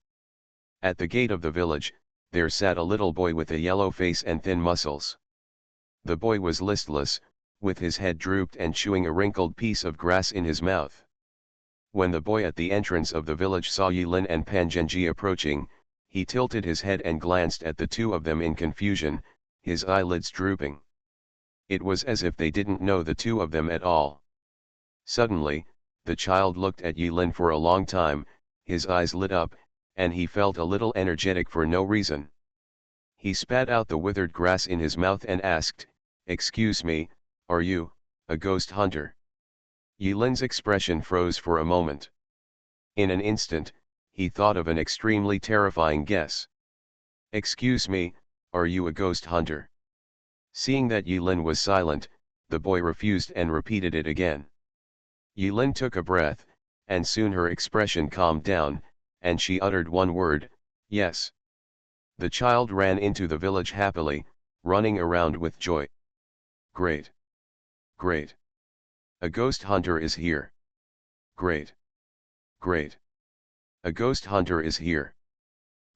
At the gate of the village, there sat a little boy with a yellow face and thin muscles. The boy was listless, with his head drooped and chewing a wrinkled piece of grass in his mouth. When the boy at the entrance of the village saw Yulin and Pan Zhenji approaching, he tilted his head and glanced at the two of them in confusion, his eyelids drooping. It was as if they didn't know the two of them at all. Suddenly, the child looked at Yulin for a long time, his eyes lit up, and he felt a little energetic for no reason. He spat out the withered grass in his mouth and asked, "Excuse me, are you a ghost hunter?" Yulin's expression froze for a moment. In an instant, he thought of an extremely terrifying guess. "Excuse me, are you a ghost hunter?" Seeing that Yulin was silent, the boy refused and repeated it again. Yulin took a breath, and soon her expression calmed down, and she uttered one word, "Yes." The child ran into the village happily, running around with joy. "Great! Great! A ghost hunter is here! Great! Great! A ghost hunter is here!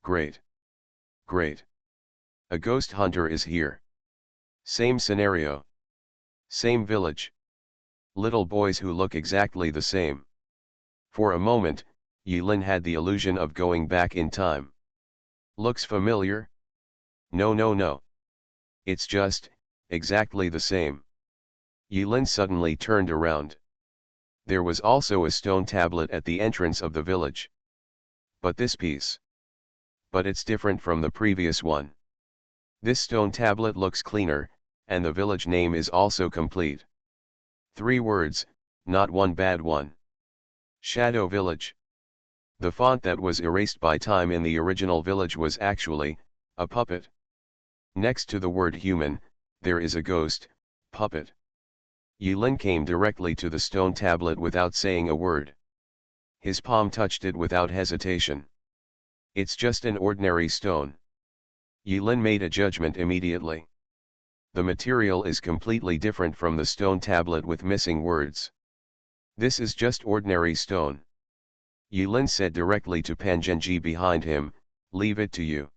Great! Great! A ghost hunter is here!" Same scenario. Same village. Little boys who look exactly the same. For a moment, Yulin had the illusion of going back in time. Looks familiar? No, no, no. It's just, exactly the same. Yulin suddenly turned around. There was also a stone tablet at the entrance of the village. But this piece. But it's different from the previous one. This stone tablet looks cleaner, and the village name is also complete. 3 words, not one bad one. Shadow Village. The font that was erased by time in the original village was actually a puppet. Next to the word human, there is a ghost puppet. Yulin came directly to the stone tablet without saying a word. His palm touched it without hesitation. It's just an ordinary stone. Yulin made a judgment immediately. The material is completely different from the stone tablet with missing words. This is just ordinary stone. Yulin said directly to Pan Zhenji behind him, "Leave it to you."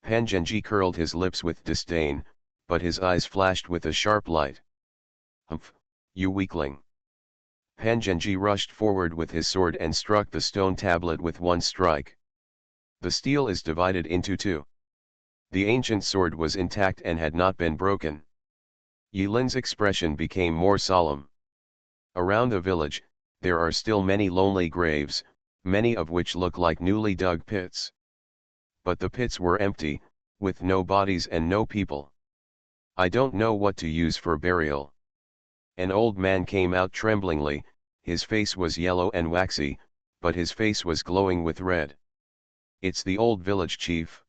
Pan Zhenji curled his lips with disdain, but his eyes flashed with a sharp light. "Humph, you weakling." Pan Zhenji rushed forward with his sword and struck the stone tablet with one strike. The steel is divided into 2. The ancient sword was intact and had not been broken. Yulin's expression became more solemn. Around the village, there are still many lonely graves, many of which look like newly dug pits. But the pits were empty, with no bodies and no people. I don't know what to use for burial. An old man came out tremblingly, his face was yellow and waxy, but his face was glowing with red. It's the old village chief.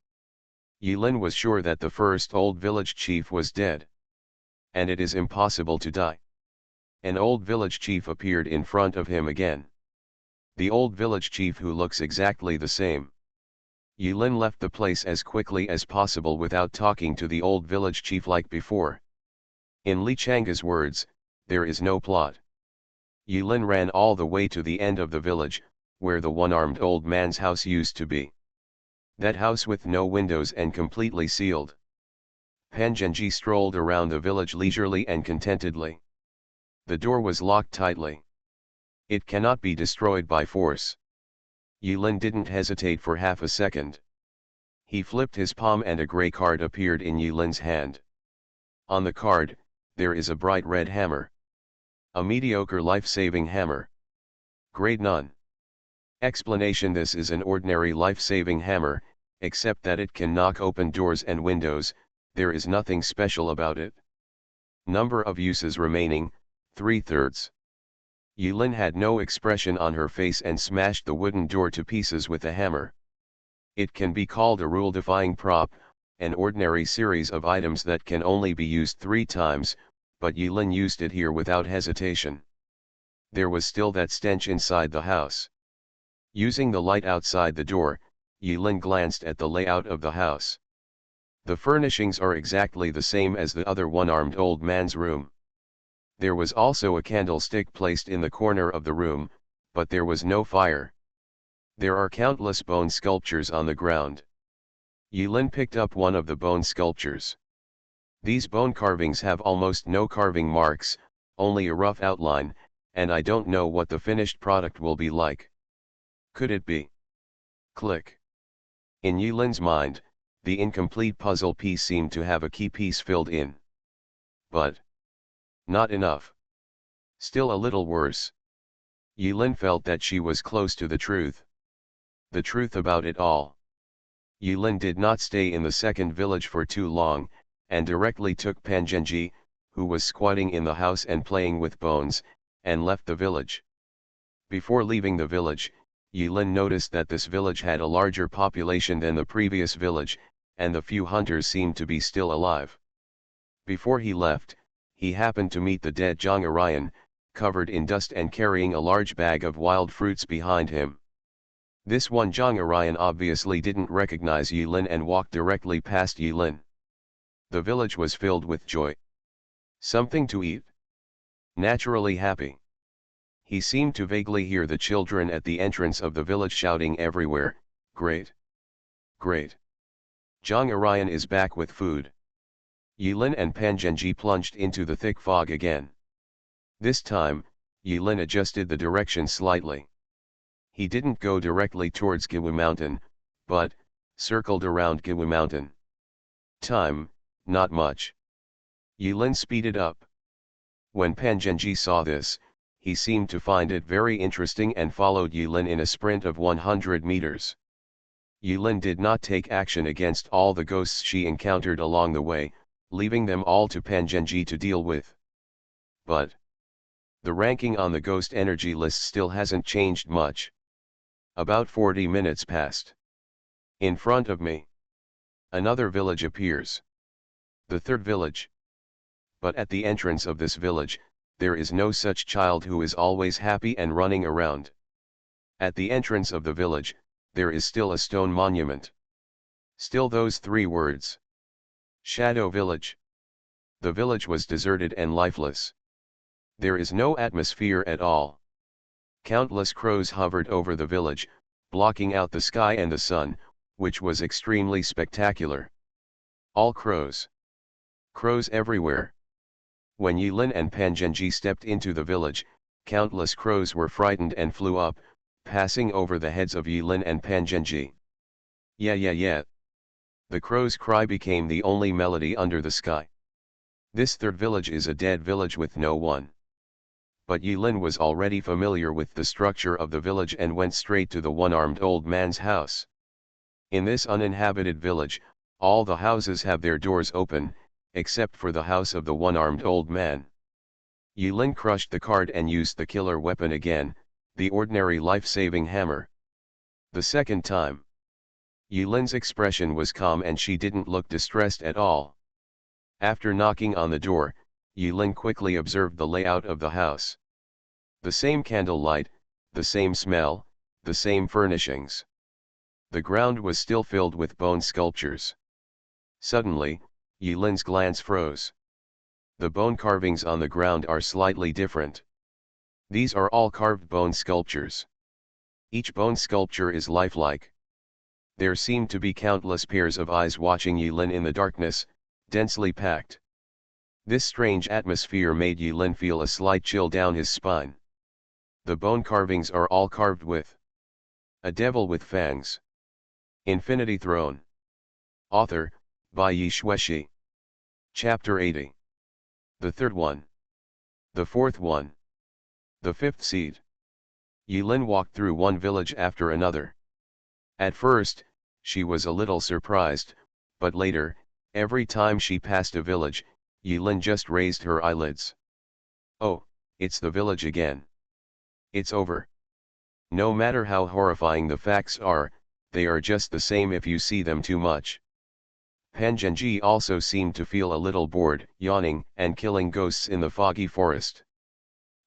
Yilin was sure that the first old village chief was dead. And it is impossible to die. An old village chief appeared in front of him again. The old village chief who looks exactly the same. Yilin left the place as quickly as possible without talking to the old village chief like before. In Li Changa's words, there is no plot. Yilin ran all the way to the end of the village, where the one-armed old man's house used to be. That house with no windows and completely sealed. Pan Zhenji strolled around the village leisurely and contentedly. The door was locked tightly. It cannot be destroyed by force. Yilin didn't hesitate for half a second. He flipped his palm and a grey card appeared in Yilin's hand. On the card, there is a bright red hammer. A mediocre life-saving hammer. Grade none. Explanation: this is an ordinary life-saving hammer, except that it can knock open doors and windows. There is nothing special about it. Number of uses remaining, 3/3. Yilin had no expression on her face and smashed the wooden door to pieces with a hammer. It can be called a rule-defying prop, an ordinary series of items that can only be used 3 times, but Yilin used it here without hesitation. There was still that stench inside the house. Using the light outside the door, Yilin glanced at the layout of the house. The furnishings are exactly the same as the other one-armed old man's room. There was also a candlestick placed in the corner of the room, but there was no fire. There are countless bone sculptures on the ground. Yilin picked up one of the bone sculptures. These bone carvings have almost no carving marks, only a rough outline, and I don't know what the finished product will be like. Could it be? Click. In Yilin's mind, the incomplete puzzle piece seemed to have a key piece filled in. But not enough. Still a little worse. Yilin felt that she was close to the truth. The truth about it all. Yilin did not stay in the second village for too long, and directly took Pan Zhenji, who was squatting in the house and playing with bones, and left the village. Before leaving the village, Yilin noticed that this village had a larger population than the previous village, and the few hunters seemed to be still alive. Before he left, he happened to meet the dead Zhang Arian, covered in dust and carrying a large bag of wild fruits behind him. This one Zhang Arian obviously didn't recognize Yilin and walked directly past Yilin. The village was filled with joy. Something to eat? Naturally happy. He seemed to vaguely hear the children at the entrance of the village shouting everywhere, "Great! Great! Zhang Arian is back with food." Yilin and Pan Zhenji plunged into the thick fog again. This time, Yilin adjusted the direction slightly. He didn't go directly towards Giwu Mountain, but circled around Giwu Mountain. Time, not much. Yilin speeded up. When Pan Zhenji saw this, he seemed to find it very interesting and followed Yilin in a sprint of 100 meters. Yilin did not take action against all the ghosts she encountered along the way, leaving them all to Pan Zhenji to deal with. But the ranking on the ghost energy list still hasn't changed much. About 40 minutes passed. In front of me, another village appears. The third village. But at the entrance of this village, there is no such child who is always happy and running around. At the entrance of the village, there is still a stone monument. Still those 3 words. Shadow Village. The village was deserted and lifeless. There is no atmosphere at all. Countless crows hovered over the village, blocking out the sky and the sun, which was extremely spectacular. All crows. Crows everywhere. When Yilin and Pan Zhenji stepped into the village, countless crows were frightened and flew up, passing over the heads of Yilin and Pan Zhenji. Yeah yeah yeah. The crow's cry became the only melody under the sky. This third village is a dead village with no one. but Yilin was already familiar with the structure of the village and went straight to the one-armed old man's house. In this uninhabited village, all the houses have their doors open, except for the house of the one-armed old man. Yilin crushed the card and used the killer weapon again, the ordinary life-saving hammer. The second time. Yilin's expression was calm and she didn't look distressed at all. After knocking on the door, Yilin quickly observed the layout of the house. The same candlelight, the same smell, the same furnishings. The ground was still filled with bone sculptures. Suddenly, Yilin's glance froze. The bone carvings on the ground are slightly different. These are all carved bone sculptures. Each bone sculpture is lifelike. There seemed to be countless pairs of eyes watching Yilin in the darkness, densely packed. This strange atmosphere made Yilin feel a slight chill down his spine. The bone carvings are all carved with a devil with fangs. Infinity Throne. Author, by Yi Shueshi. Chapter 80. The third one. The fourth one. The fifth seed. Yilin walked through one village after another. At first, she was a little surprised, but later, every time she passed a village, Yilin just raised her eyelids. Oh, it's the village again. It's over. No matter how horrifying the facts are, they are just the same if you see them too much. Pan Zhenji also seemed to feel a little bored, yawning and killing ghosts in the foggy forest.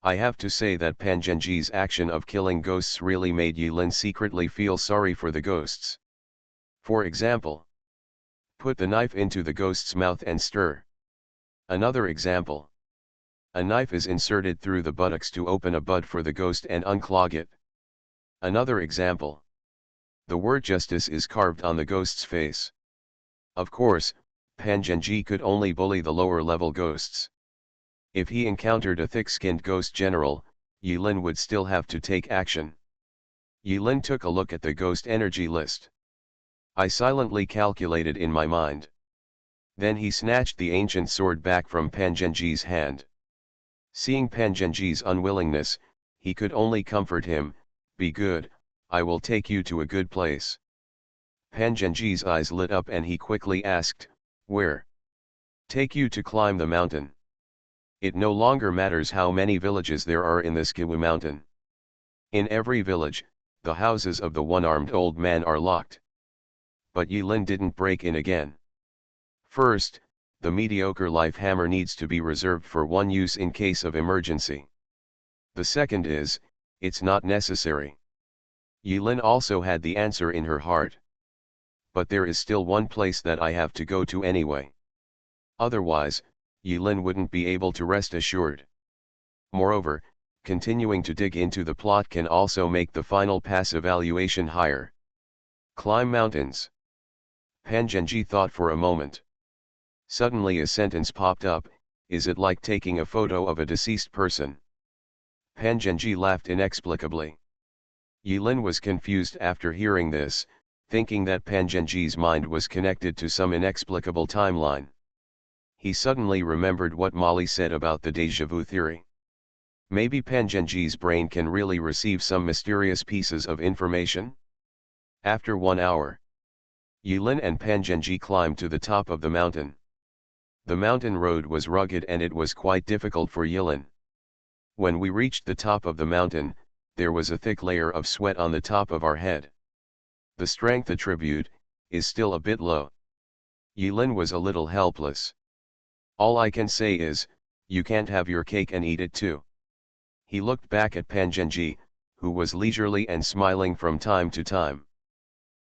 I have to say that Pan Zhenji's action of killing ghosts really made Yilin secretly feel sorry for the ghosts. For example, put the knife into the ghost's mouth and stir. Another example. A knife is inserted through the buttocks to open a bud for the ghost and unclog it. Another example. The word justice is carved on the ghost's face. Of course, Pan Zhenji could only bully the lower-level ghosts. If he encountered a thick-skinned ghost general, Yilin would still have to take action. Yilin took a look at the ghost energy list. I silently calculated in my mind. Then he snatched the ancient sword back from Pan Zhenji's hand. Seeing Pan Zhenji's unwillingness, he could only comfort him, "Be good, I will take you to a good place." Pan Zhenji's eyes lit up and he quickly asked, "Where?" "Take you to climb the mountain. It no longer matters how many villages there are in this Kiwu mountain. In every village, the houses of the one-armed old man are locked." But Yilin didn't break in again. First, the mediocre life hammer needs to be reserved for one use in case of emergency. The second is, it's not necessary. Yilin also had the answer in her heart. But there is still one place that I have to go to anyway. Otherwise, Yilin wouldn't be able to rest assured. Moreover, continuing to dig into the plot can also make the final pass evaluation higher. Climb mountains. Pan Zhenji thought for a moment. Suddenly a sentence popped up, "Is it like taking a photo of a deceased person?" Pan Zhenji laughed inexplicably. Yilin was confused after hearing this, thinking that Pan Zhenji's mind was connected to some inexplicable timeline. He suddenly remembered what Molly said about the déjà vu theory. Maybe Pan Zhenji's brain can really receive some mysterious pieces of information? After 1 hour, Yilin and Pan Zhenji climbed to the top of the mountain. The mountain road was rugged and it was quite difficult for Yilin. When we reached the top of the mountain, there was a thick layer of sweat on the top of our head. The strength attribute is still a bit low. Yilin was a little helpless. All I can say is, you can't have your cake and eat it too. He looked back at Pan Zhenji, who was leisurely and smiling from time to time.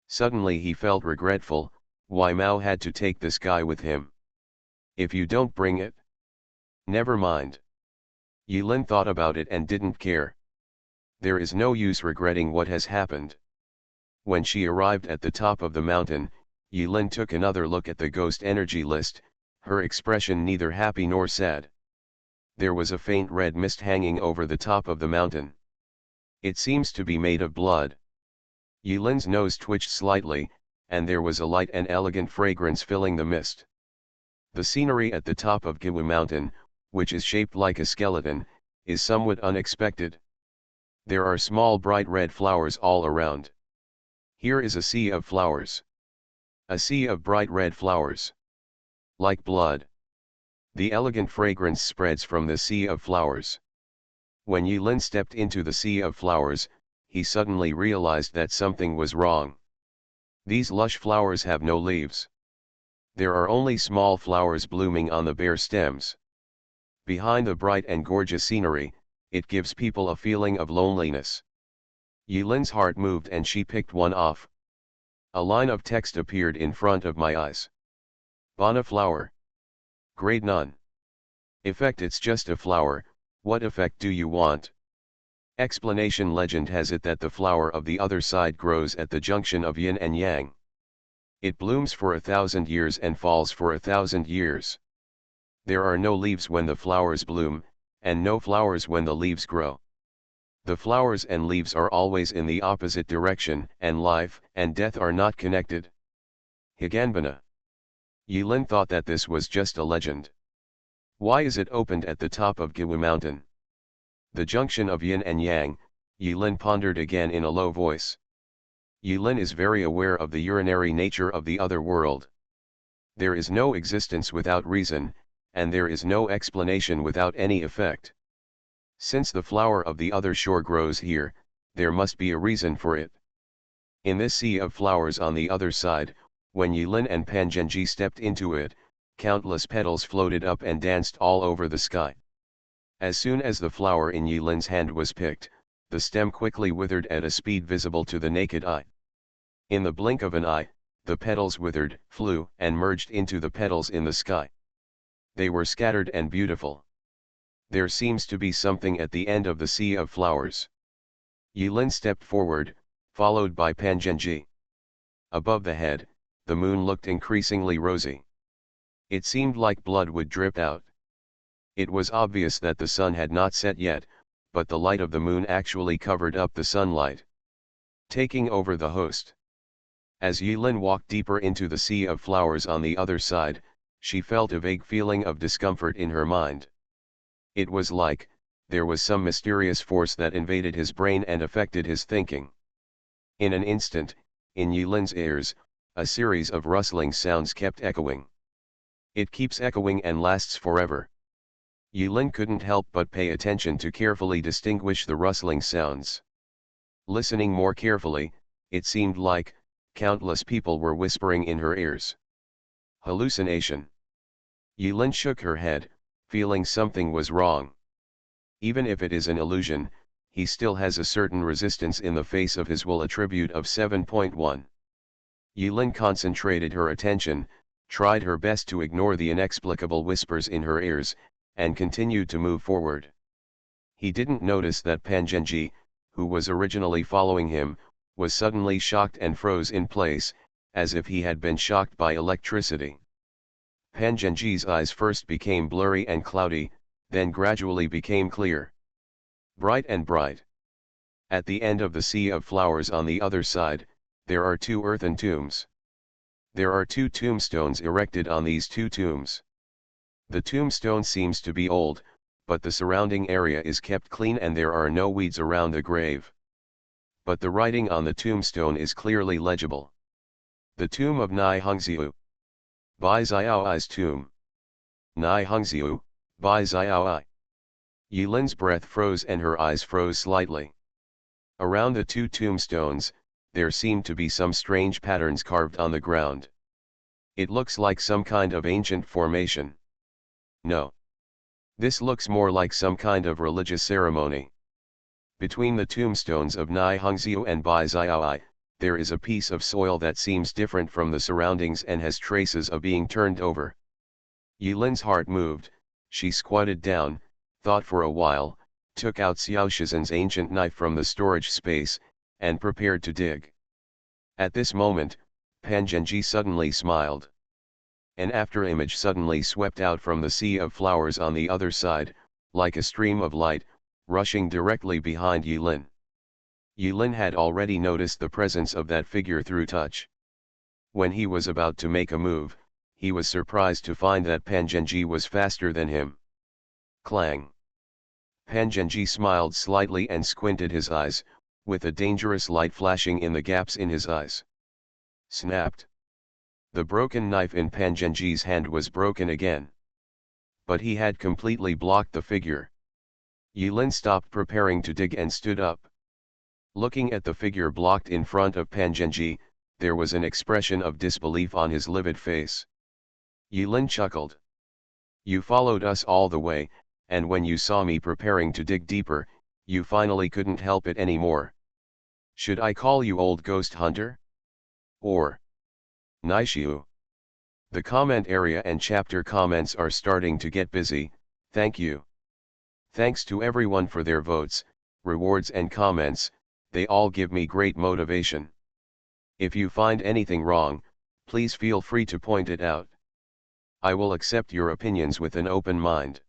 Suddenly he felt regretful, why Mao had to take this guy with him. If you don't bring it, never mind. Yilin thought about it and didn't care. There is no use regretting what has happened. When she arrived at the top of the mountain, Yilin took another look at the ghost energy list, her expression neither happy nor sad. There was a faint red mist hanging over the top of the mountain. It seems to be made of blood. Yilin's nose twitched slightly, and there was a light and elegant fragrance filling the mist. The scenery at the top of Giwu Mountain, which is shaped like a skeleton, is somewhat unexpected. There are small bright red flowers all around. Here is a sea of flowers. A sea of bright red flowers. Like blood. The elegant fragrance spreads from the sea of flowers. When Yulin stepped into the sea of flowers, he suddenly realized that something was wrong. These lush flowers have no leaves. There are only small flowers blooming on the bare stems. Behind the bright and gorgeous scenery, it gives people a feeling of loneliness. Yulin's heart moved and she picked one off. A line of text appeared in front of my eyes. Bana flower. Grade none. Effect: it's just a flower, what effect do you want? Explanation: legend has it that the flower of the other side grows at the junction of yin and yang. It blooms for 1,000 years and falls for 1,000 years. There are no leaves when the flowers bloom, and no flowers when the leaves grow. The flowers and leaves are always in the opposite direction, and life and death are not connected. Higanbana. Yulin thought that this was just a legend. Why is it opened at the top of Giwu mountain? The junction of yin and yang, Yulin pondered again in a low voice. Yulin is very aware of the urinary nature of the other world. There is no existence without reason, and there is no explanation without any effect. Since the flower of the other shore grows here, there must be a reason for it. In this sea of flowers on the other side, when Yulin and Pangenji stepped into it, countless petals floated up and danced all over the sky. As soon as the flower in Yulin's hand was picked, the stem quickly withered at a speed visible to the naked eye. In the blink of an eye, the petals withered, flew, and merged into the petals in the sky. They were scattered and beautiful. There seems to be something at the end of the sea of flowers. Yulin stepped forward, followed by Pangenji. Above the head, the moon looked increasingly rosy. It seemed like blood would drip out. It was obvious that the sun had not set yet, but the light of the moon actually covered up the sunlight, taking over the host. As Yulin walked deeper into the sea of flowers on the other side, she felt a vague feeling of discomfort in her mind. It was like, there was some mysterious force that invaded his brain and affected his thinking. In an instant, in Yulin's ears, a series of rustling sounds kept echoing. It keeps echoing and lasts forever. Yulin couldn't help but pay attention to carefully distinguish the rustling sounds. Listening more carefully, it seemed like, countless people were whispering in her ears. Hallucination. Yulin shook her head, feeling something was wrong. Even if it is an illusion, he still has a certain resistance in the face of his will attribute of 7.1. Yulin concentrated her attention, tried her best to ignore the inexplicable whispers in her ears, and continued to move forward. He didn't notice that Pangenji, who was originally following him, was suddenly shocked and froze in place, as if he had been shocked by electricity. Pangenji's eyes first became blurry and cloudy, then gradually became clear. Bright and bright. At the end of the sea of flowers on the other side, there are 2 earthen tombs. There are 2 tombstones erected on these 2 tombs. The tombstone seems to be old, but the surrounding area is kept clean and there are no weeds around the grave. But the writing on the tombstone is clearly legible. The tomb of Nai Hongxiu. Bai Xiaoai's tomb. Nai Hongxiu, Bai Xiaoai. Yulin's breath froze and her eyes froze slightly. Around the 2 tombstones, there seemed to be some strange patterns carved on the ground. It looks like some kind of ancient formation. No. This looks more like some kind of religious ceremony. Between the tombstones of Nai Hongxiu and Bai Xiaoai, there is a piece of soil that seems different from the surroundings and has traces of being turned over. Yulin's heart moved, she squatted down, thought for a while, took out Xiao Shizhen's ancient knife from the storage space, and prepared to dig. At this moment, Pangenji suddenly smiled. An after-image suddenly swept out from the sea of flowers on the other side, like a stream of light, rushing directly behind Yulin. Yulin had already noticed the presence of that figure through touch. When he was about to make a move, he was surprised to find that Pangenji was faster than him. Clang! Pangenji smiled slightly and squinted his eyes, with a dangerous light flashing in the gaps in his eyes. Snapped. The broken knife in Pangenji's hand was broken again. But he had completely blocked the figure. Yilin stopped preparing to dig and stood up. Looking at the figure blocked in front of Pangenji, there was an expression of disbelief on his livid face. Yilin chuckled. You followed us all the way, and when you saw me preparing to dig deeper, you finally couldn't help it anymore. Should I call you Old Ghost Hunter? Or Naishiu? The comment area and chapter comments are starting to get busy, thank you. Thanks to everyone for their votes, rewards and comments, they all give me great motivation. If you find anything wrong, please feel free to point it out. I will accept your opinions with an open mind.